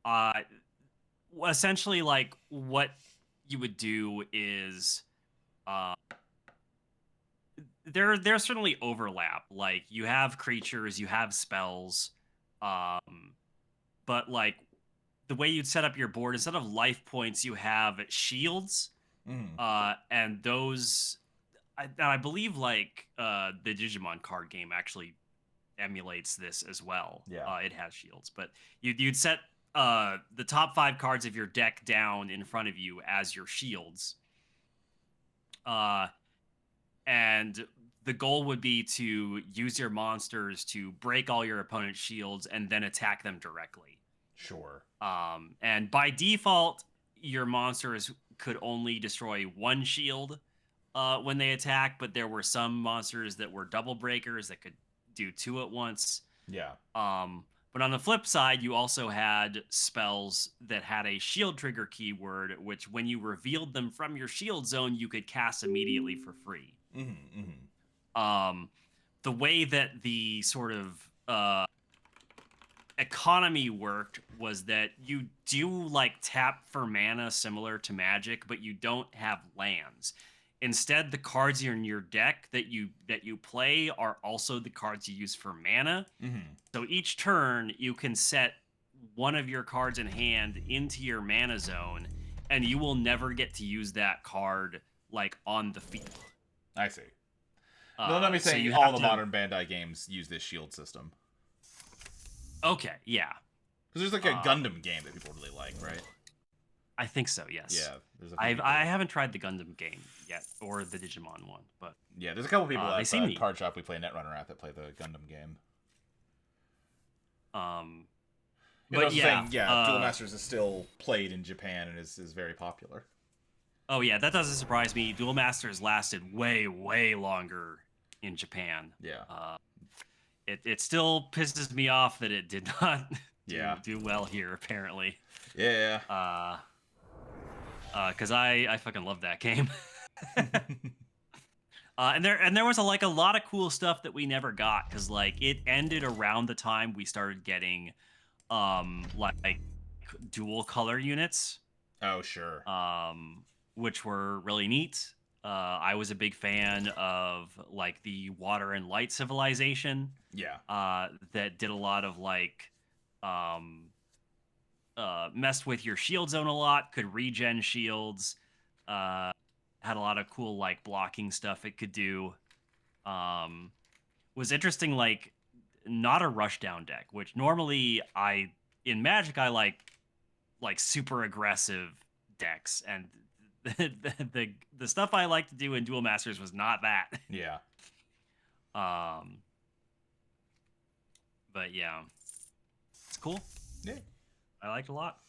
Uh, Essentially, like what you would do is, uh, there's certainly overlap. Like you have creatures, you have spells, um, but like the way you'd set up your board, instead of life points, you have shields, Mm. and those. I believe like the Digimon card game actually emulates this as well. Yeah. It has shields, but you'd set the top 5 cards of your deck down in front of you as your shields, uh, and the goal would be to use your monsters to break all your opponent's shields and then attack them directly. Sure. And by default, your monsters could only destroy one shield when they attack, but there were some monsters that were double breakers that could do 2 at once. Yeah. But on the flip side, you also had spells that had a shield trigger keyword, which when you revealed them from your shield zone, you could cast immediately for free. Mm-hmm, mm-hmm. The way that the sort of economy worked was that you do like tap for mana similar to Magic, but you don't have lands. Instead, the cards in your deck that you play are also the cards you use for mana. Mm-hmm. So each turn you can set one of your cards in hand into your mana zone, and you will never get to use that card like on the field. I see. No, let me So say you all have the to. modern Bandai games use this shield system. Okay, yeah. Because there's like a Gundam game that people really like, right? I think so. Yes. Yeah. There's a I haven't tried the Gundam game yet, or the Digimon one, but yeah, there's a couple people they at seem the neat. card shop we play Netrunner at that play the Gundam game. But yeah, Duel Masters is still played in Japan and is very popular. Oh yeah, that doesn't surprise me. Duel Masters lasted way longer in Japan. Yeah. It still pisses me off that it did not do well here, apparently. Yeah. Because I fucking love that game. And there was a lot of cool stuff that we never got, because like it ended around the time we started getting like dual color units. Oh sure. Which were really neat. I was a big fan of like the Water and Light civilization. Yeah. That did a lot of like messed with your shield zone a lot, could regen shields, had a lot of cool like blocking stuff it could do. Was interesting, like not a rushdown deck, which normally in Magic I like super aggressive decks, and the stuff I like to do in Duel Masters was not that. Yeah. But yeah, it's cool. Yeah. I liked a lot.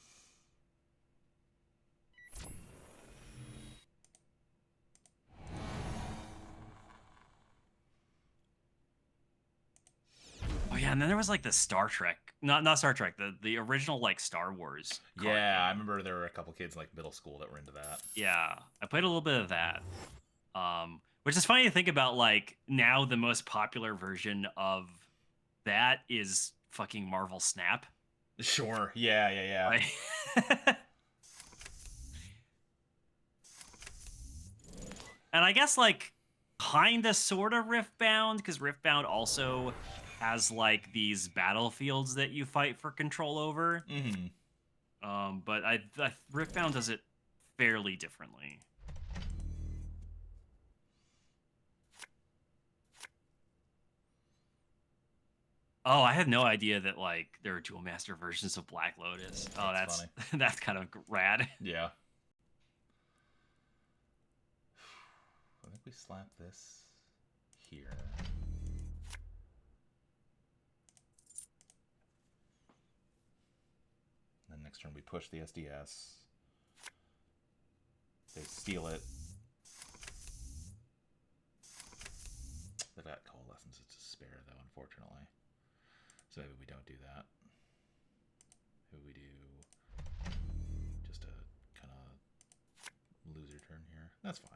Oh yeah, and then there was like the Star Trek, not Star Trek, the original like Star Wars. Yeah, I remember there were a couple kids like middle school that were into that. Yeah, I played a little bit of that. Which is funny to think about. Like now, the most popular version of that is fucking Marvel Snap. Sure. Yeah. Like, and I guess like kinda sorta Riftbound, because Riftbound also has like these battlefields that you fight for control over. Mm-hmm. But Riftbound does it fairly differently. Oh, I had no idea that like there are Duel Master versions of Black Lotus. Oh, that's funny. That's kind of rad. Yeah. I think we slap this here. Then next turn we push the SDS. They steal it. They've got Coalescence to spare, though, unfortunately. So maybe we don't do that. Maybe we do just a kind of loser turn here. That's fine.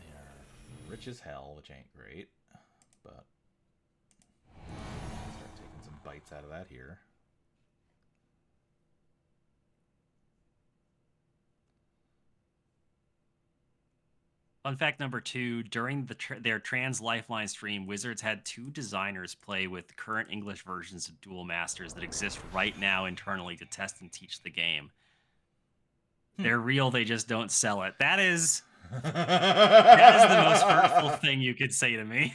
They are rich as hell, which ain't great, but start taking some bites out of that here. Fun fact number two: during their Trans Lifeline stream, Wizards had two designers play with current English versions of Duel Masters that exist right now internally to test and teach the game. They're real; they just don't sell it. That is the most hurtful thing you could say to me.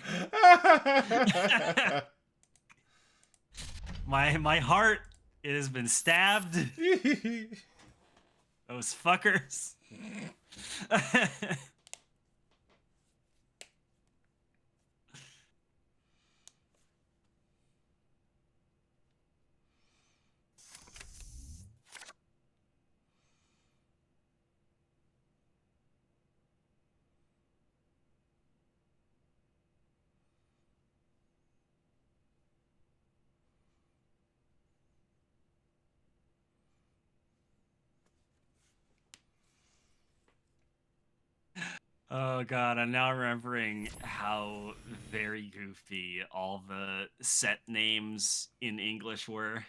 My heart, it has been stabbed. Those fuckers. Oh god, I'm now remembering how very goofy all the set names in English were.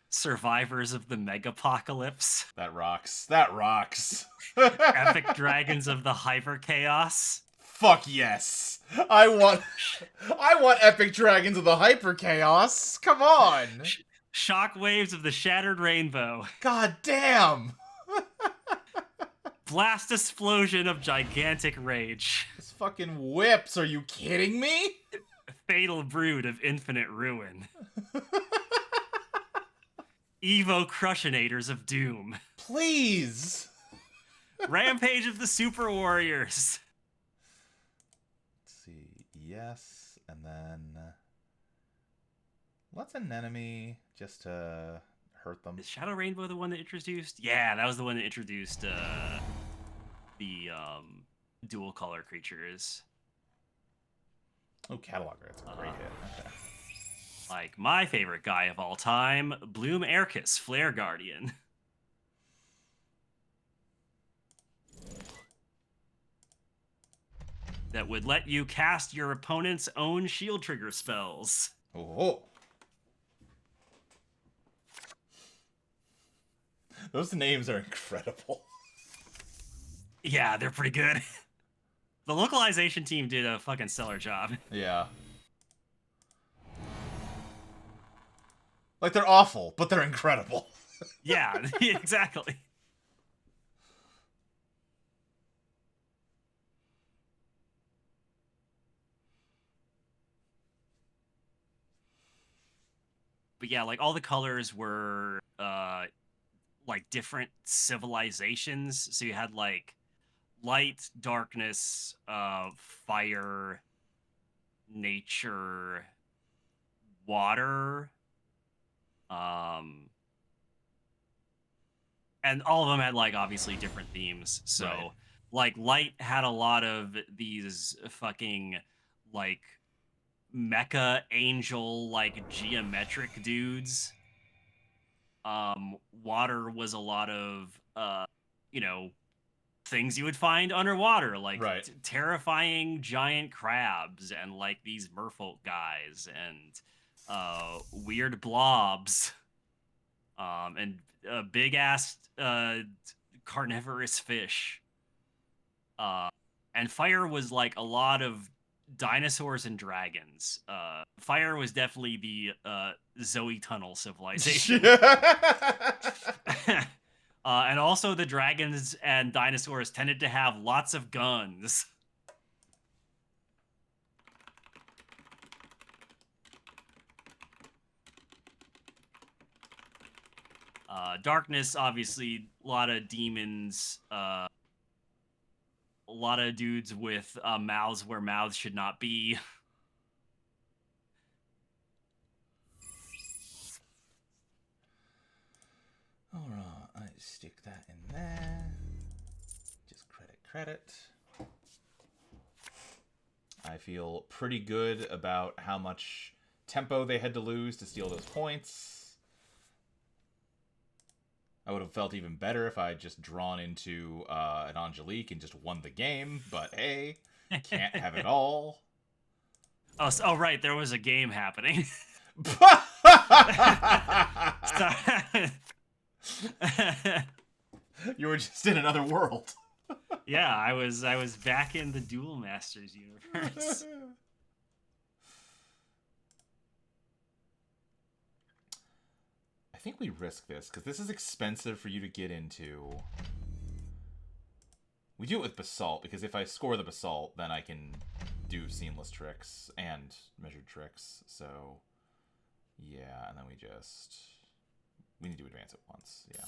Survivors of the Megapocalypse. That rocks. That rocks. Epic Dragons of the Hyper Chaos. Fuck yes. I want Epic Dragons of the Hyper Chaos. Come on. Shockwaves of the Shattered Rainbow. God damn. Blast Explosion of Gigantic Rage. This fucking whips, are you kidding me? Fatal Brood of Infinite Ruin. Evo Crushionators of Doom. Please. Rampage of the Super Warriors. Let's see. Yes, and then let's an enemy just to hurt them. Is Shadow Rainbow the one that introduced? Yeah, that was the one that introduced the dual color creatures. Oh, Cataloger. That's a great hit. Okay. Like my favorite guy of all time, Bloom Erkis, Flare Guardian. That would let you cast your opponent's own shield trigger spells. Oh. Those names are incredible. Yeah, they're pretty good. The localization team did a fucking stellar job. Yeah. Like, they're awful, but they're incredible. Yeah, exactly. But yeah, like all the colors were like different civilizations. So you had like light, darkness, fire, nature, water, and all of them had like obviously different themes. So Right. like light had a lot of these fucking like mecha angel like geometric dudes. Water was a lot of you know, things you would find underwater, like Right. terrifying giant crabs and like these merfolk guys and weird blobs, and big ass carnivorous fish. And fire was like a lot of dinosaurs and dragons. Fire was definitely the Zoe Tunnel civilization. And also the dragons and dinosaurs tended to have lots of guns. Darkness, obviously, a lot of demons, a lot of dudes with mouths where mouths should not be. Alright, I stick that in there. Just credit. I feel pretty good about how much tempo they had to lose to steal those points. I would have felt even better if I had just drawn into an Angelique and just won the game, but hey, can't have it all. Oh, right, there was a game happening. You were just in another world. Yeah, I was back in the Duel Masters universe. I think we risk this because this is expensive for you to get into. We do it with Basalt because if I score the Basalt, then I can do seamless tricks and measured tricks. So, yeah, and then we need to advance it once. Yeah.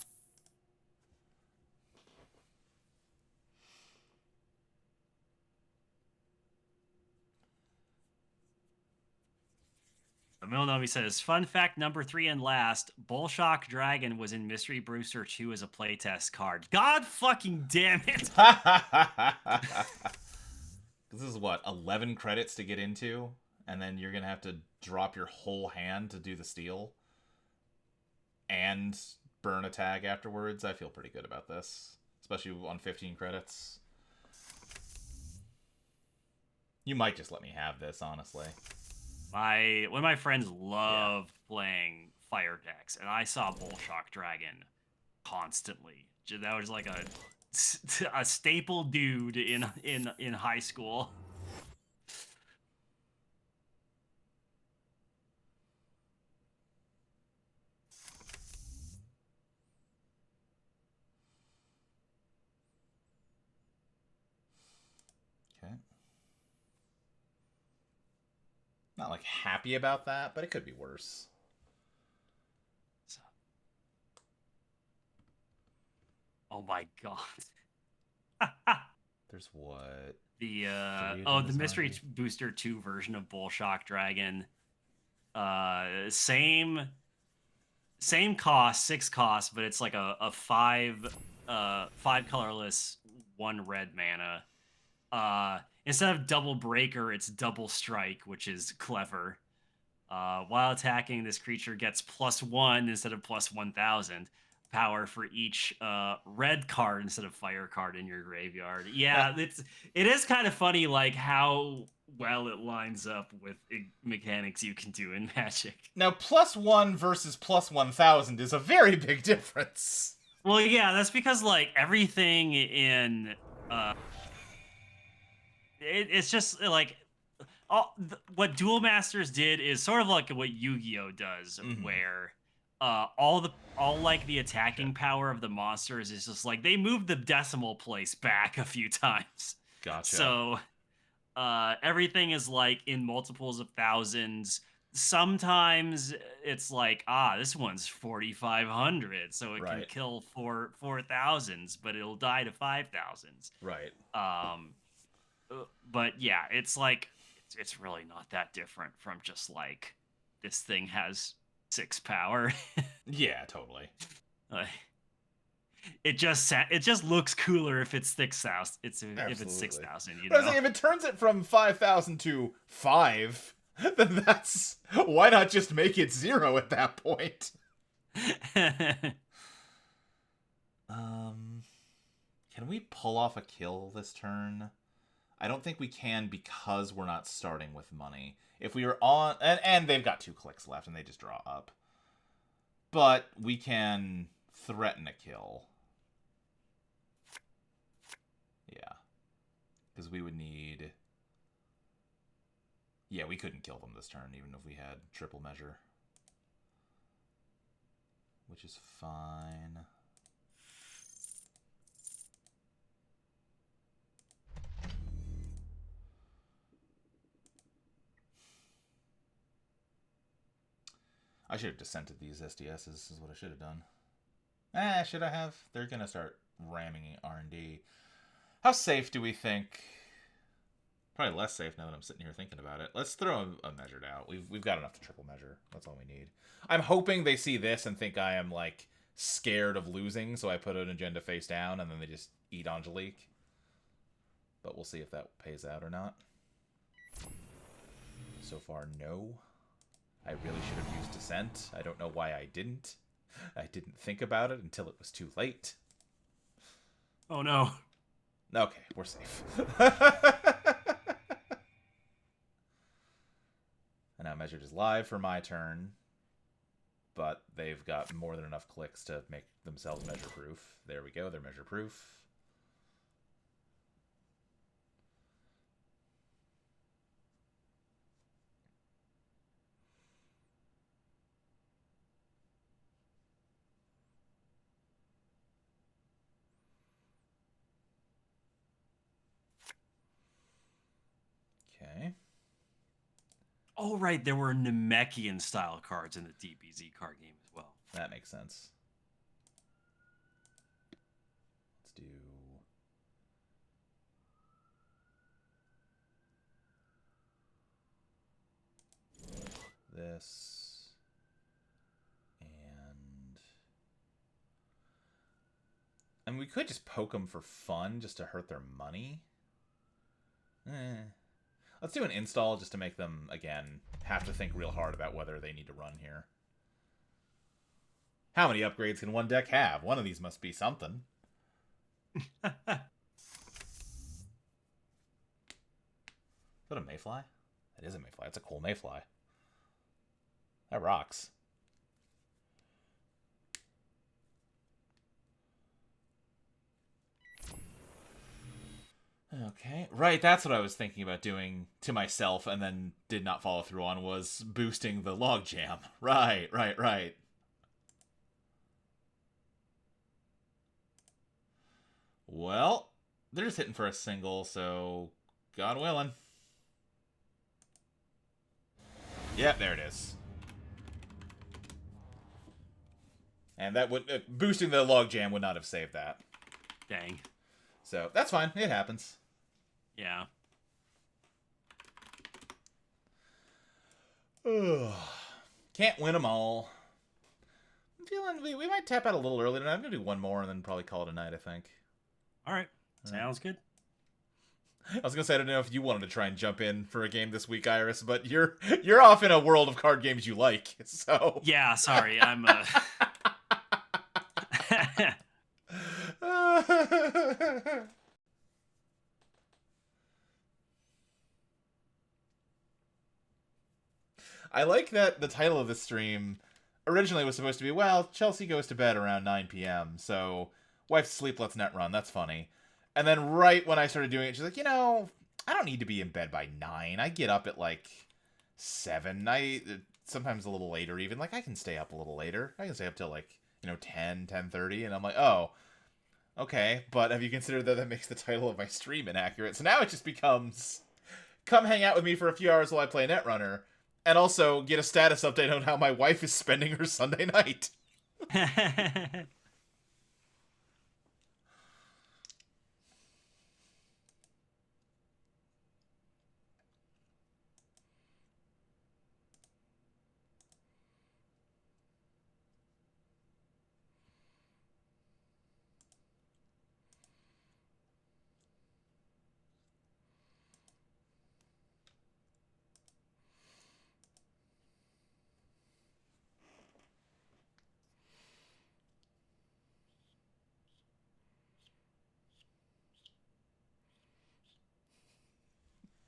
Milnomi says, fun fact number 3 and last, Bolshak Dragon was in Mystery Brewster 2 as a playtest card. God fucking damn it! This is what, 11 credits to get into? And then you're going to have to drop your whole hand to do the steal? And burn a tag afterwards? I feel pretty good about this. Especially on 15 credits. You might just let me have this, honestly. One of my friends loved playing fire decks, and I saw Bolshak Dragon constantly. That was like a staple dude in high school. Okay. Not like happy about that, but it could be worse. So, oh my god. There's what? The Mystery Booster 2 version of Bolshak Dragon. Same cost, 6 cost, but it's like a 5 colorless 1 red mana. Instead of double breaker, it's double strike, which is clever. While attacking, this creature gets +1 instead of +1000 power for each red card instead of fire card in your graveyard. Yeah, it is kind of funny, like how well it lines up with mechanics you can do in Magic. Now, +1 versus +1000 is a very big difference. Well, yeah, that's because like everything in it's just like what Duel Masters did is sort of like what Yu-Gi-Oh does, where all like the attacking power of the monsters is just like they moved the decimal place back a few times. Gotcha. So everything is like in multiples of thousands. Sometimes it's like, this one's 4,500, so it can kill 4,000s, but it'll die to 5,000s. Right. But yeah, it's like it's really not that different from just like this thing has 6 power. Yeah, totally. It just looks cooler if it's 6,000. If it's 6,000, you know. I was saying, if it turns it from 5,000 to 5, then that's why not just make it 0 at that point? Can we pull off a kill this turn? I don't think we can because we're not starting with money. If we were on... And they've got 2 clicks left and they just draw up. But we can threaten a kill. Yeah. Because we would need... Yeah, we couldn't kill them this turn even if we had triple measure. Which is fine. I should have dissented these SDSs, is what I should have done. Should I have? They're going to start ramming R&D. How safe do we think? Probably less safe now that I'm sitting here thinking about it. Let's throw a measured out. We've got enough to triple measure. That's all we need. I'm hoping they see this and think I am, like, scared of losing, so I put an agenda face down, and then they just eat Angelique. But we'll see if that pays out or not. So far, no. I really should have used Descent. I don't know why I didn't. I didn't think about it until it was too late. Oh no. Okay, we're safe. And now Measured is live for my turn. But they've got more than enough clicks to make themselves measure proof. There we go, they're measure proof. Oh, right. There were Namekian style cards in the DBZ card game as well. That makes sense. Let's do this. And we could just poke them for fun, just to hurt their money. Let's do an install just to make them, again, have to think real hard about whether they need to run here. How many upgrades can one deck have? One of these must be something. Is that a Mayfly? That is a Mayfly. It's a cool Mayfly. That rocks. Okay, right, that's what I was thinking about doing to myself and then did not follow through on, was boosting the logjam. Right. Well, they're just hitting for a single, so God willing. Yep, there it is. And that would boosting the logjam would not have saved that. Dang. So that's fine. It happens. Yeah. Can't win them all. I'm feeling we might tap out a little early tonight. I'm gonna do one more and then probably call it a night, I think. All right. Sounds good. I was gonna say, I don't know if you wanted to try and jump in for a game this week, Iris, but you're off in a world of card games you like. So Yeah. Sorry. I'm. I like that the title of the stream originally was supposed to be, well, Chelsea goes to bed around 9 p.m., so wife's asleep, let's Netrun. That's funny. And then right when I started doing it, she's like, I don't need to be in bed by 9. I get up at like 7. Sometimes a little later even. Like, I can stay up a little later. I can stay up till like, 10, 10:30, and I'm like, oh, okay. But have you considered that makes the title of my stream inaccurate? So now it just becomes, come hang out with me for a few hours while I play Netrunner, and also get a status update on how my wife is spending her Sunday night.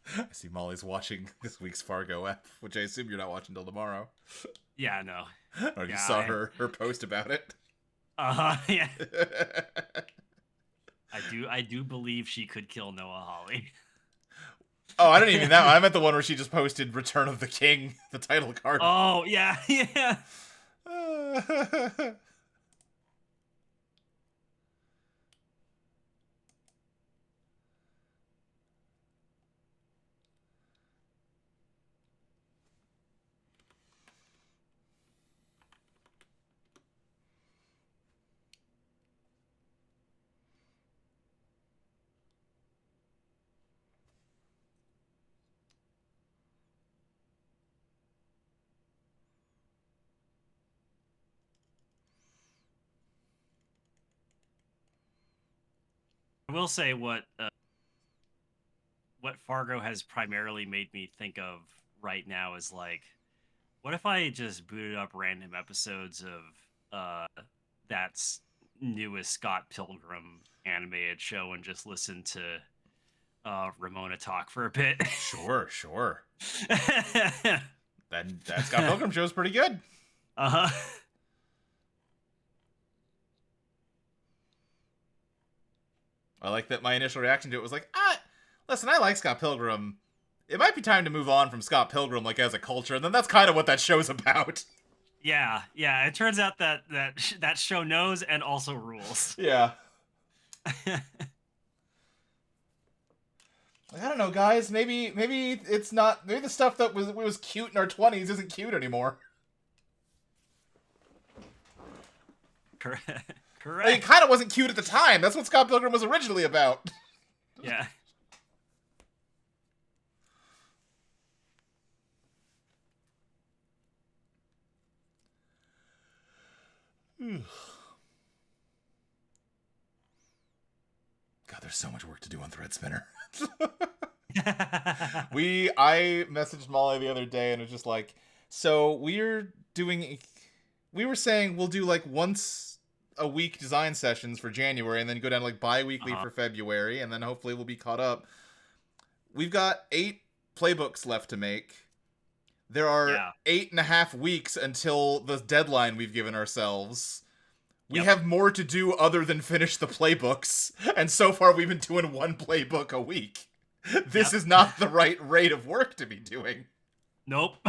I see Molly's watching this week's Fargo F, which I assume you're not watching till tomorrow. Yeah. No. I just saw her post about it. Yeah. I do believe she could kill Noah Hawley. Oh, I don't even know. I meant the one where she just posted Return of the King, the title card. Oh, yeah. I will say what Fargo has primarily made me think of right now is like, what if I just booted up random episodes of that's newest Scott Pilgrim animated show and just listen to Ramona talk for a bit? Sure. That Scott Pilgrim show is pretty good. Uh-huh. I like that my initial reaction to it was like, listen, I like Scott Pilgrim. It might be time to move on from Scott Pilgrim, like, as a culture, and then that's kind of what that show's about. Yeah. It turns out that show knows and also rules. Yeah. I don't know, guys. Maybe it's not. Maybe the stuff that was cute in our 20s isn't cute anymore. Correct. Like, it Correct. kind of wasn't cute at the time. That's what Scott Pilgrim was originally about. Yeah. God, there's so much work to do on Thread Spinner. I messaged Molly the other day and was just like, so we were saying we'll do like once a week design sessions for January and then go down to like bi-weekly Uh-huh. for February, and then hopefully we'll be caught up. We've got 8 playbooks left to make. There are Yeah. 8.5 weeks until the deadline we've given ourselves. We Yep. have more to do other than finish the playbooks, and so far we've been doing 1 playbook a week. This Yep. is not the right rate of work to be doing. Nope.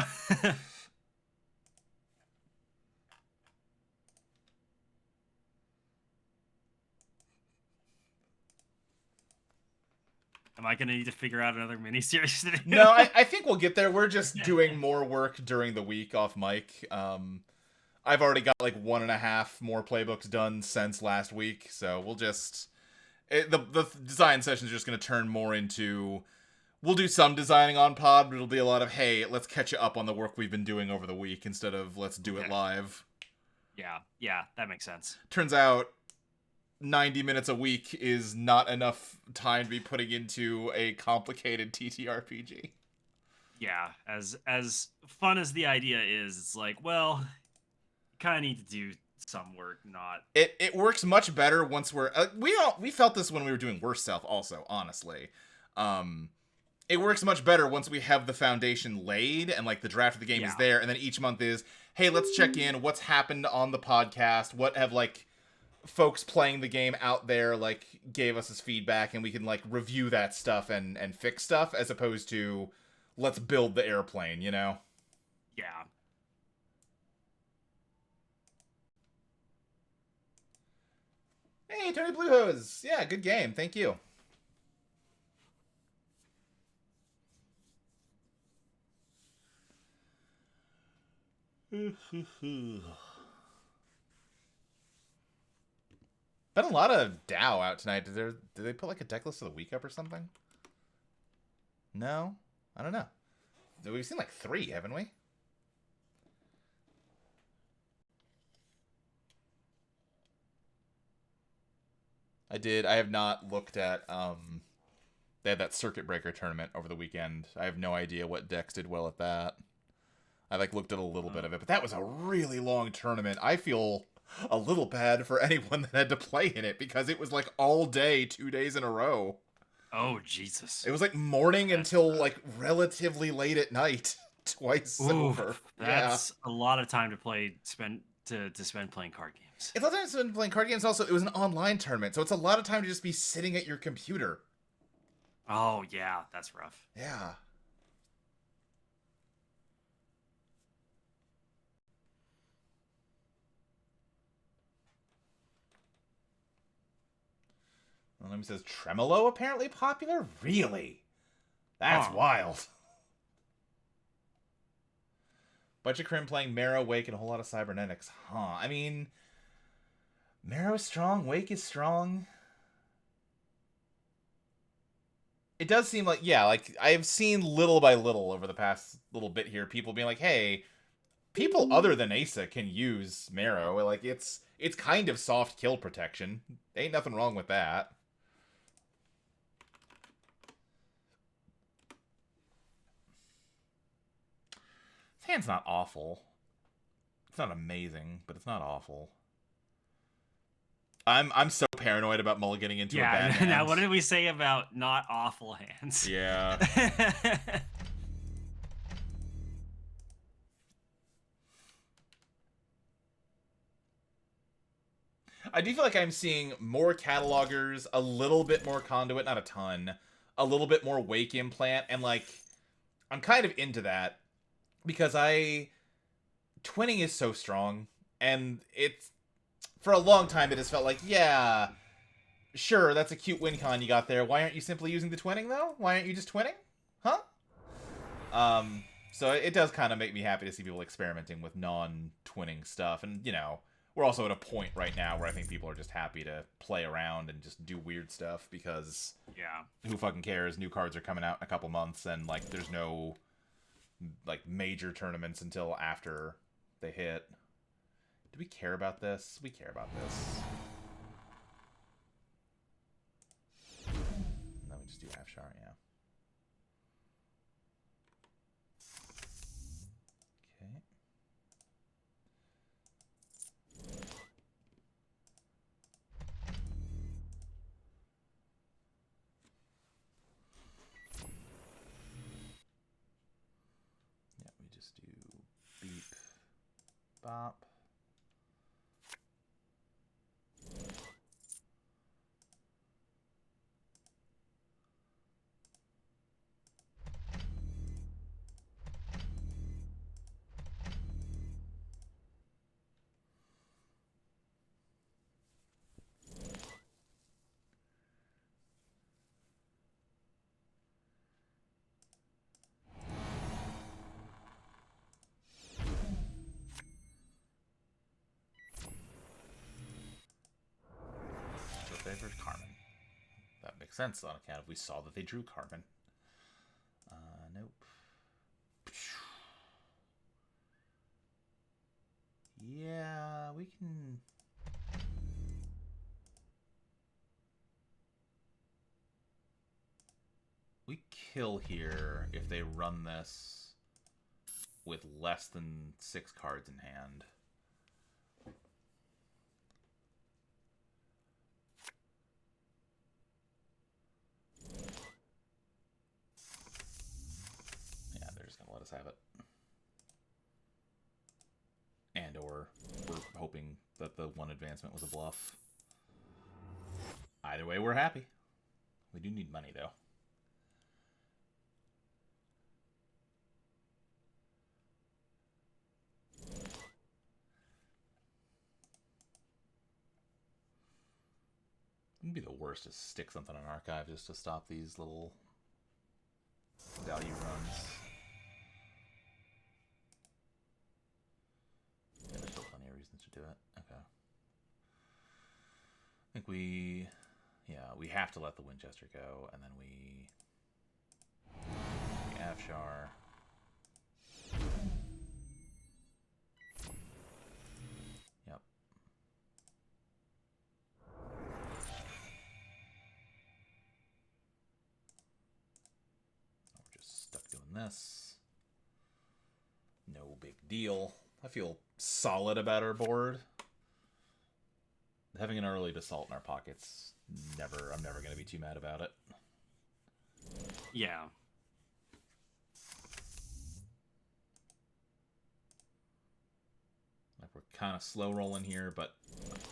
Am I gonna need to figure out another miniseries to do? No, I think we'll get there. We're just doing more work during the week off mic. I've already got like 1.5 more playbooks done since last week, so we'll just... the design sessions are just going to turn more into... We'll do some designing on pod, but it'll be a lot of, hey, let's catch you up on the work we've been doing over the week instead of let's do it live. Yeah, that makes sense. Turns out 90 minutes a week is not enough time to be putting into a complicated TTRPG. Yeah, as fun as the idea is, it's like, well, you kind of need to do some work, not. It works much better once we're... we felt this when we were doing Worst Self also, honestly. It works much better once we have the foundation laid and like the draft of the game is there, and then each month is, hey, let's check in, what's happened on the podcast, what have like folks playing the game out there like gave us as feedback, and we can like review that stuff and fix stuff, as opposed to let's build the airplane, you know? Yeah. Hey, Tony Blue Hose. Yeah, good game. Thank you. Been a lot of DAO out tonight. Did they put like a deck list of the week up or something? No? I don't know. We've seen like 3, haven't we? I did. I have not looked at they had that Circuit Breaker tournament over the weekend. I have no idea what decks did well at that. I like looked at a little bit of it, but that was a really long tournament. I feel a little bad for anyone that had to play in it because it was like all day, 2 days in a row. Oh Jesus! It was like morning until like relatively late at night, twice over. That's a lot of time to spend playing card games. It's a lot of time to spend playing card games. Also, it was an online tournament, so it's a lot of time to just be sitting at your computer. Oh yeah, that's rough. Yeah. Well, let me says Tremolo apparently popular? Really? That's wild. Bunch of Crim playing Marrow, Wake, and a whole lot of Cybernetics. Huh. I mean, Marrow is strong, Wake is strong. It does seem like, yeah, like, I've seen little by little over the past little bit here, people being like, hey, people other than Asa can use Marrow. Like, it's kind of soft kill protection. Ain't nothing wrong with that. This hand's not awful. It's not amazing, but it's not awful. I'm so paranoid about mulliganing into a bad hand. Now, what did we say about not awful hands? Yeah. I do feel like I'm seeing more catalogers, a little bit more conduit, not a ton, a little bit more wake implant, and like, I'm kind of into that because twinning is so strong, and it's, for a long time it has felt like, yeah, Sure, that's a cute win con you got there. Why aren't you simply using the twinning, though? Why aren't you just twinning? Huh? So it does kind of make me happy to see people experimenting with non-twinning stuff. And, you know, we're also at a point right now where I think people are just happy to play around and just do weird stuff because Yeah. who fucking cares? New cards are coming out in a couple months and, like, there's no, like, major tournaments until after they hit. Do we care about this? We care about this. And then we just do Afshar, yeah. Okay. Yeah, we just do beep, bop. Favored Carmen. That makes sense on account of we saw that they drew Carmen. Nope. Yeah, we can. We kill here if they run this with less than 6 cards in hand. Yeah, they're just gonna let us have it. And or we're hoping that the one advancement was a bluff. Either way, we're happy. We do need money, though. It'd be the worst to stick something on archive just to stop these little value runs. Yeah, there's still plenty of reasons to do it. Okay. I think we have to let the Winchester go, and then we Afshar. Yep. We're just stuck doing this. No big deal. I feel solid about our board. Having an early Assault in our pockets, I'm never going to be too mad about it. Yeah. Like, we're kind of slow rolling here, but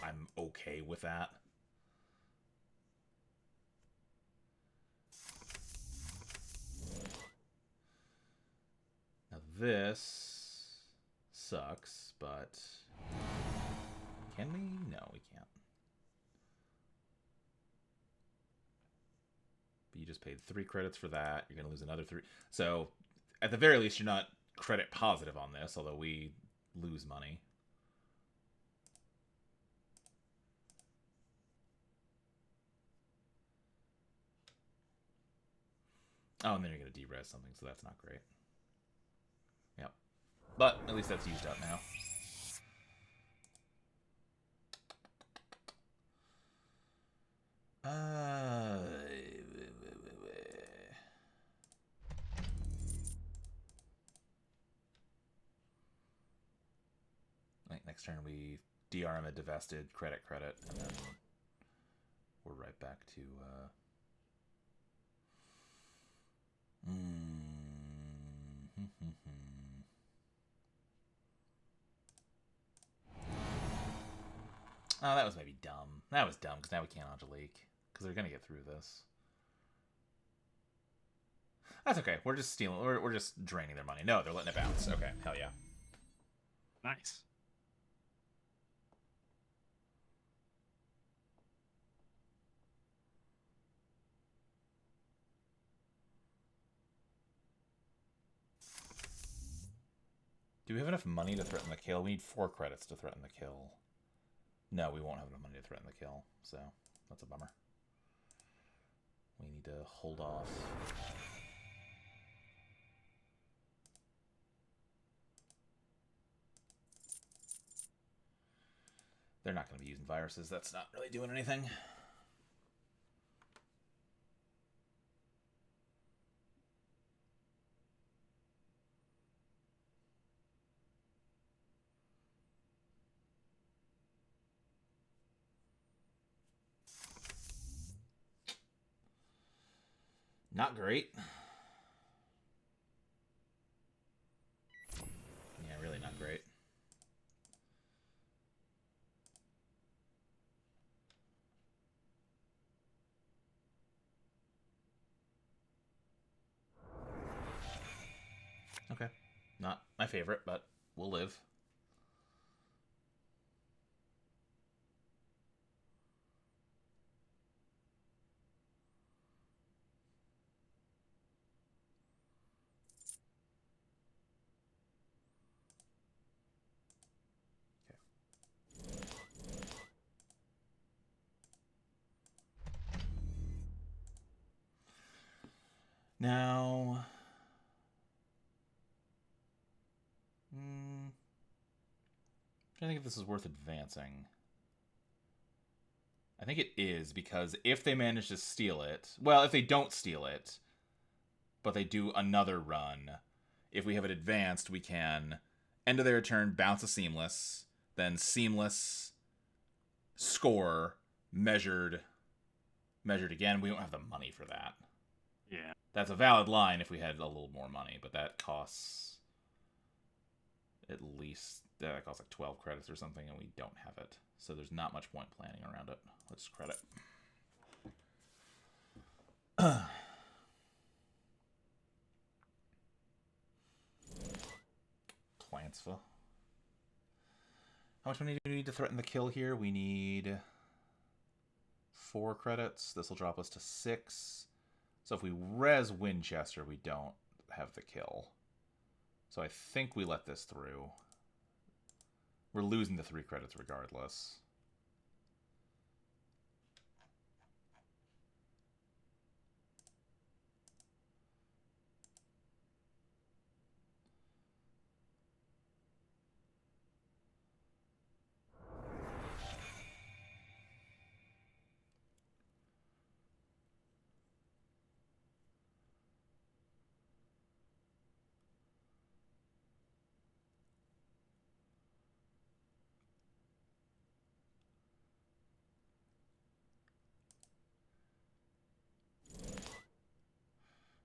I'm okay with that. Now this sucks, but can we? No, we can't. But you just paid 3 credits for that. You're going to lose another 3. So at the very least, you're not credit positive on this, although we lose money. Oh, and then you're going to de-res something, so that's not great. Yep. But at least that's used up now. Next turn we DRM a divested, credit, and then we're right back to Oh, that was maybe dumb. That was dumb because now we can't Angelique because they're gonna get through this. That's okay. We're just stealing. We're just draining their money. No, they're letting it bounce. Okay, hell yeah. Nice. Do we have enough money to threaten the kill? We need 4 credits to threaten the kill. No, we won't have enough money to threaten the kill, so that's a bummer. We need to hold off. They're not going to be using viruses. That's not really doing anything. Not great. Yeah, really not great. Okay. Not my favorite, but we'll live. Now, I think if this is worth advancing. I think it is, because if they manage to steal it, well, if they don't steal it, but they do another run, if we have it advanced, we can end of their turn, bounce a Seamless, then Seamless, score, measured again. We don't have the money for that. Yeah. That's a valid line if we had a little more money, but that costs at least, that costs like 12 credits or something, and we don't have it. So there's not much point planning around it. Let's credit. Transfer. How much money do we need to threaten the kill here? We need 4 credits. This will drop us to 6. So if we res Winchester, we don't have the kill. So I think we let this through. We're losing the 3 credits regardless.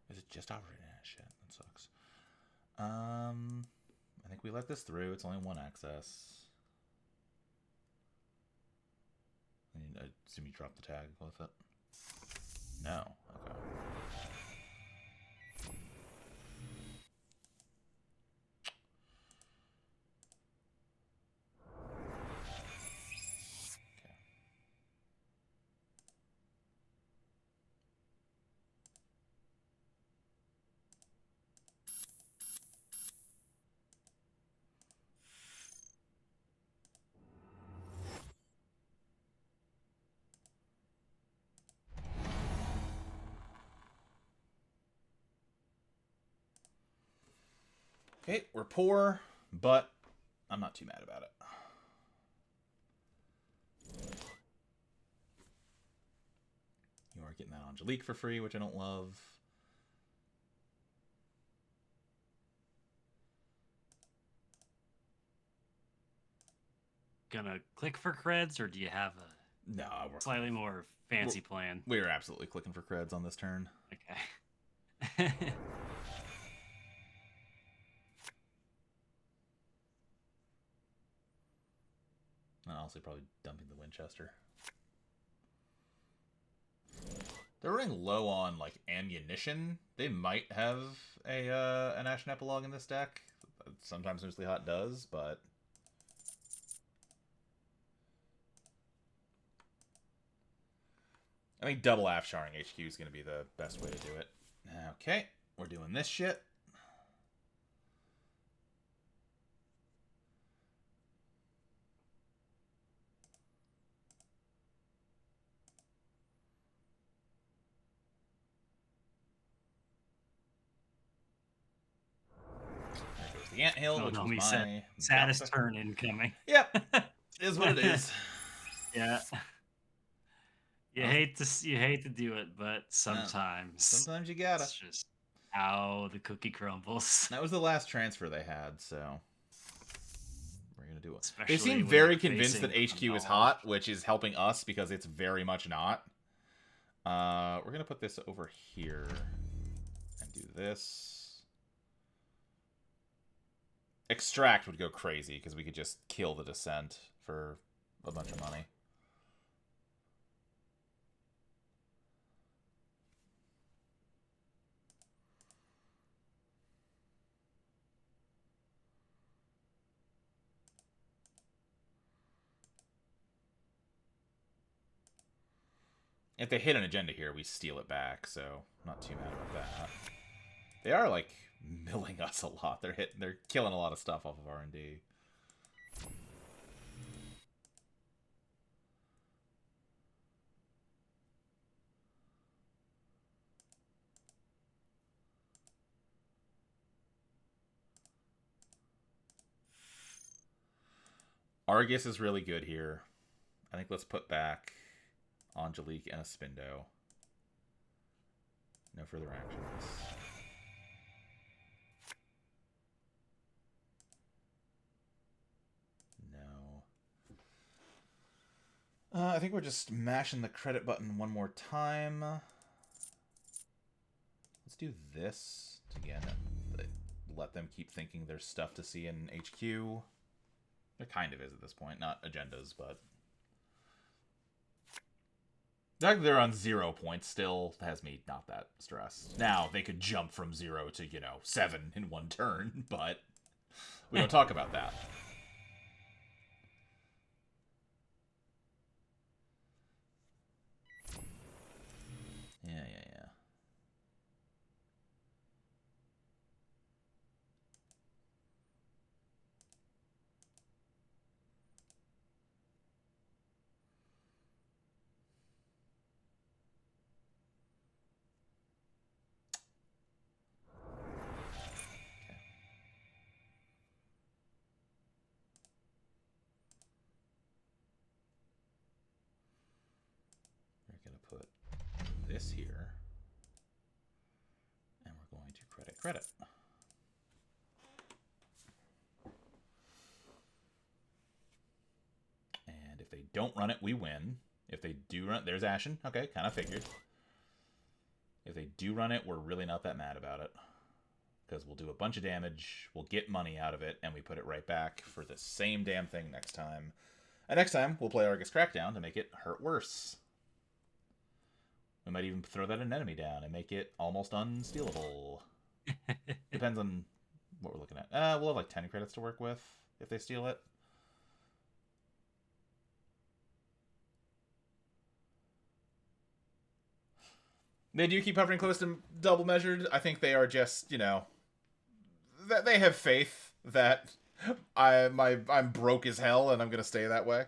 Is it just operating? Shit, that sucks. I think we let this through. It's only 1 access. I assume you drop the tag with it. No. Okay. Okay, we're poor, but I'm not too mad about it. You are getting that Angelique for free, which I don't love. Gonna click for creds, or do you have a No, we're slightly more fancy plan? We're absolutely clicking for creds on this turn. Okay. And honestly, probably dumping the Winchester. They're running low on like ammunition. They might have a an Ashen Epilogue in this deck. Sometimes Mostly Hot does, but I think double Afsharing HQ is going to be the best way to do it. Okay, we're doing this shit. the anthill, Oh which no, was me said my bounce. saddest turn incoming. Yep, is what it is. Yeah. You hate to do it, but No, sometimes sometimes you gotta. it's just how the cookie crumbles. That was the last transfer they had, so we're gonna do it. They Especially seem when very you're convinced that facing a HQ is dog. hot, which is helping us because it's very much not. We're gonna put this over here and do this. Extract would go crazy because we could just kill the descent for a bunch of money. If they hit an agenda here, we steal it back, so I'm not too mad about that. They are, like, milling us a lot. They're killing a lot of stuff off of R&D. Argus is really good here. I think let's put back Angelique and a Spindo. No further actions. No. I think we're just mashing the credit button one more time. Let's do this again. Let them keep thinking there's stuff to see in HQ. There kind of is at this point. Not agendas, but... The fact that they're on 0 points still has me not that stressed. Now, they could jump from 0 to, 7 in one turn, but we don't talk about that. Yeah. We're going to put this here. And we're going to credit. And if they don't run it, we win. If they do run it, there's Ashen. Okay, kind of figured. If they do run it, we're really not that mad about it. Because we'll do a bunch of damage, we'll get money out of it, and we put it right back for the same damn thing next time. And next time, we'll play Argus Crackdown to make it hurt worse. We might even throw that enemy down and make it almost unstealable. Depends on what we're looking at. We'll have like 10 credits to work with if they steal it. They do keep hovering close to double measured. I think they are just, that they have faith that I'm broke as hell and I'm gonna stay that way.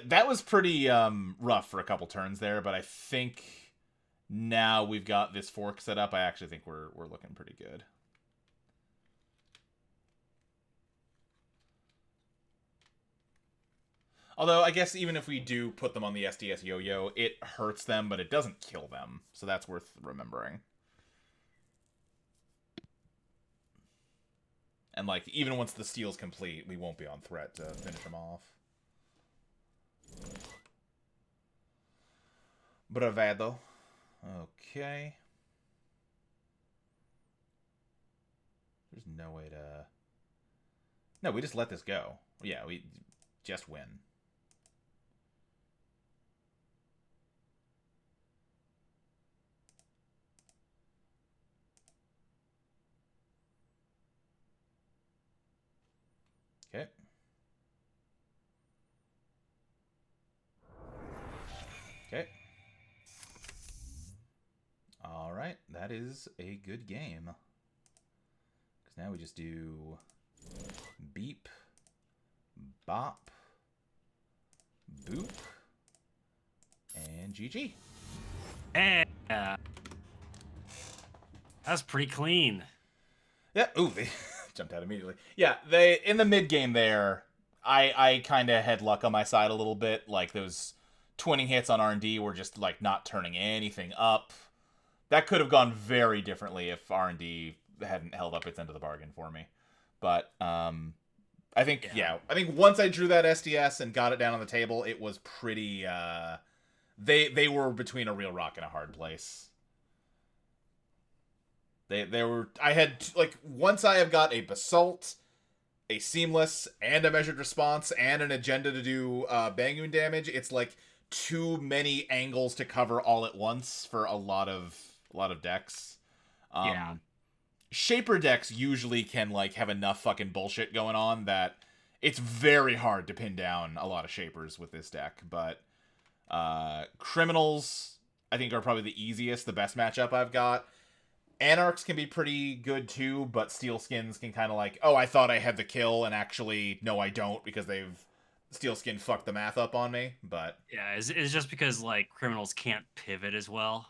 That was pretty rough for a couple turns there, but I think now we've got this fork set up. I actually think we're looking pretty good. Although, I guess even if we do put them on the SDS yo-yo, it hurts them, but it doesn't kill them. So that's worth remembering. And, like, even once the steal's complete, we won't be on threat to finish them off. Bravado. Okay. There's no way to... No, we just let this go. Yeah, we just win. Okay. Okay. Alright, that is a good game. Because now we just do beep, bop, boop, and GG. Yeah. That's pretty clean. Yeah. Ooh, they jumped out immediately. Yeah, they in the mid game there. I kind of had luck on my side a little bit. Like those twinning hits on R&D were just like not turning anything up. That could have gone very differently if R&D hadn't held up its end of the bargain for me. But I think Yeah. yeah, I think once I drew that SDS and got it down on the table, it was pretty. They were between a real rock and a hard place. They were. I had like once I have got a basalt, a seamless, and a measured response, and an agenda to do Bangoon damage. It's like too many angles to cover all at once for a lot of decks. Yeah. Um, Shaper decks usually can like have enough fucking bullshit going on that it's very hard to pin down a lot of shapers with this deck. But criminals, I think, are probably the easiest, the best matchup I've got. Anarchs can be pretty good too, but Steel Skins can kind of like, oh, I thought I had the kill, and actually, no, I don't, because Steel Skin fucked the math up on me. But Yeah. It's just because like criminals can't pivot as well.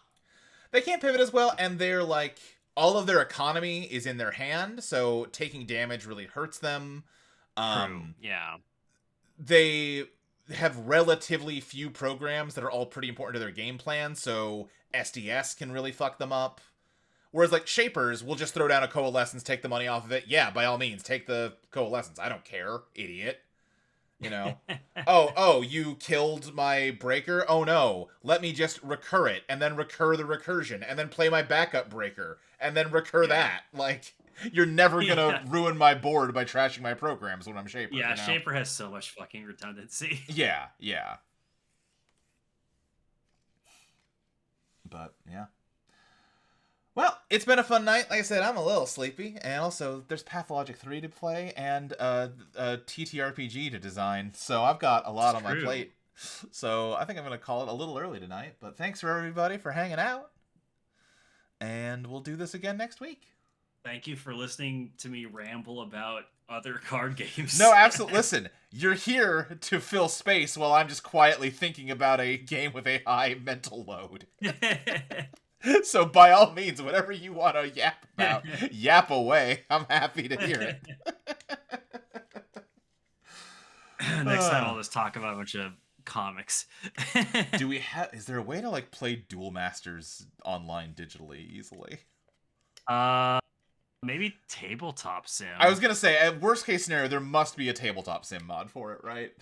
they can't pivot as well, and they're like, all of their economy is in their hand, so taking damage really hurts them. True. Um, Yeah. they have relatively few programs that are all pretty important to their game plan, so SDS can really fuck them up. Whereas like Shapers will just throw down a Coalescence, take the money off of it. Yeah, by all means, take the Coalescence. I don't care, idiot. You know. Oh, you killed my breaker? Oh no. Let me just recur it, and then recur the recursion, and then play my backup breaker, and then recur Yeah. that. Like, you're never gonna Yeah. ruin my board by trashing my programs when I'm Shaper, Yeah. you know? Shaper has so much fucking redundancy. Yeah, yeah. But yeah. Well, it's been a fun night. Like I said, I'm a little sleepy, and also there's Pathologic 3 to play and a TTRPG to design, so I've got a It's lot on my true. plate. So I think I'm going to call it a little early tonight, but thanks for everybody for hanging out, and we'll do this again next week. Thank you for listening to me ramble about other card No, games. absolutely. Listen, you're here to fill space while I'm just quietly thinking about a game with a high mental load. So by all means, whatever you want to yap about, yap away. I'm happy to hear it. Next time I'll just talk about a bunch of comics. Do we have? Is there a way to like play Duel Masters online digitally easily? uh maybe tabletop I sim. was gonna say, at worst case scenario, there must be a tabletop sim mod for it, right?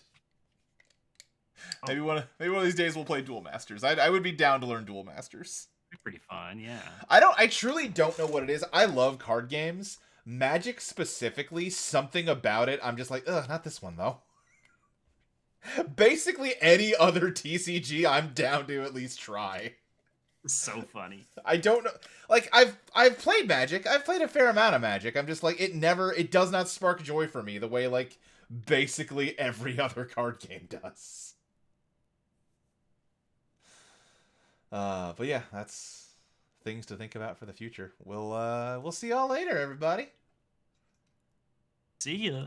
Oh, Maybe one of these days we'll play Duel Masters. I would be down to learn Duel Masters. pretty fun, yeah. I truly don't know what it is. I love card games. Magic specifically, something about it. I'm just like, ugh, not this one though. Basically, any other TCG, I'm down to at least try. So funny. I don't know. Like I've played Magic. I've played a fair amount of Magic. I'm just like it does not spark joy for me the way like basically every other card game does. But yeah, that's things to think about for the future. We'll see y'all later, everybody. See ya.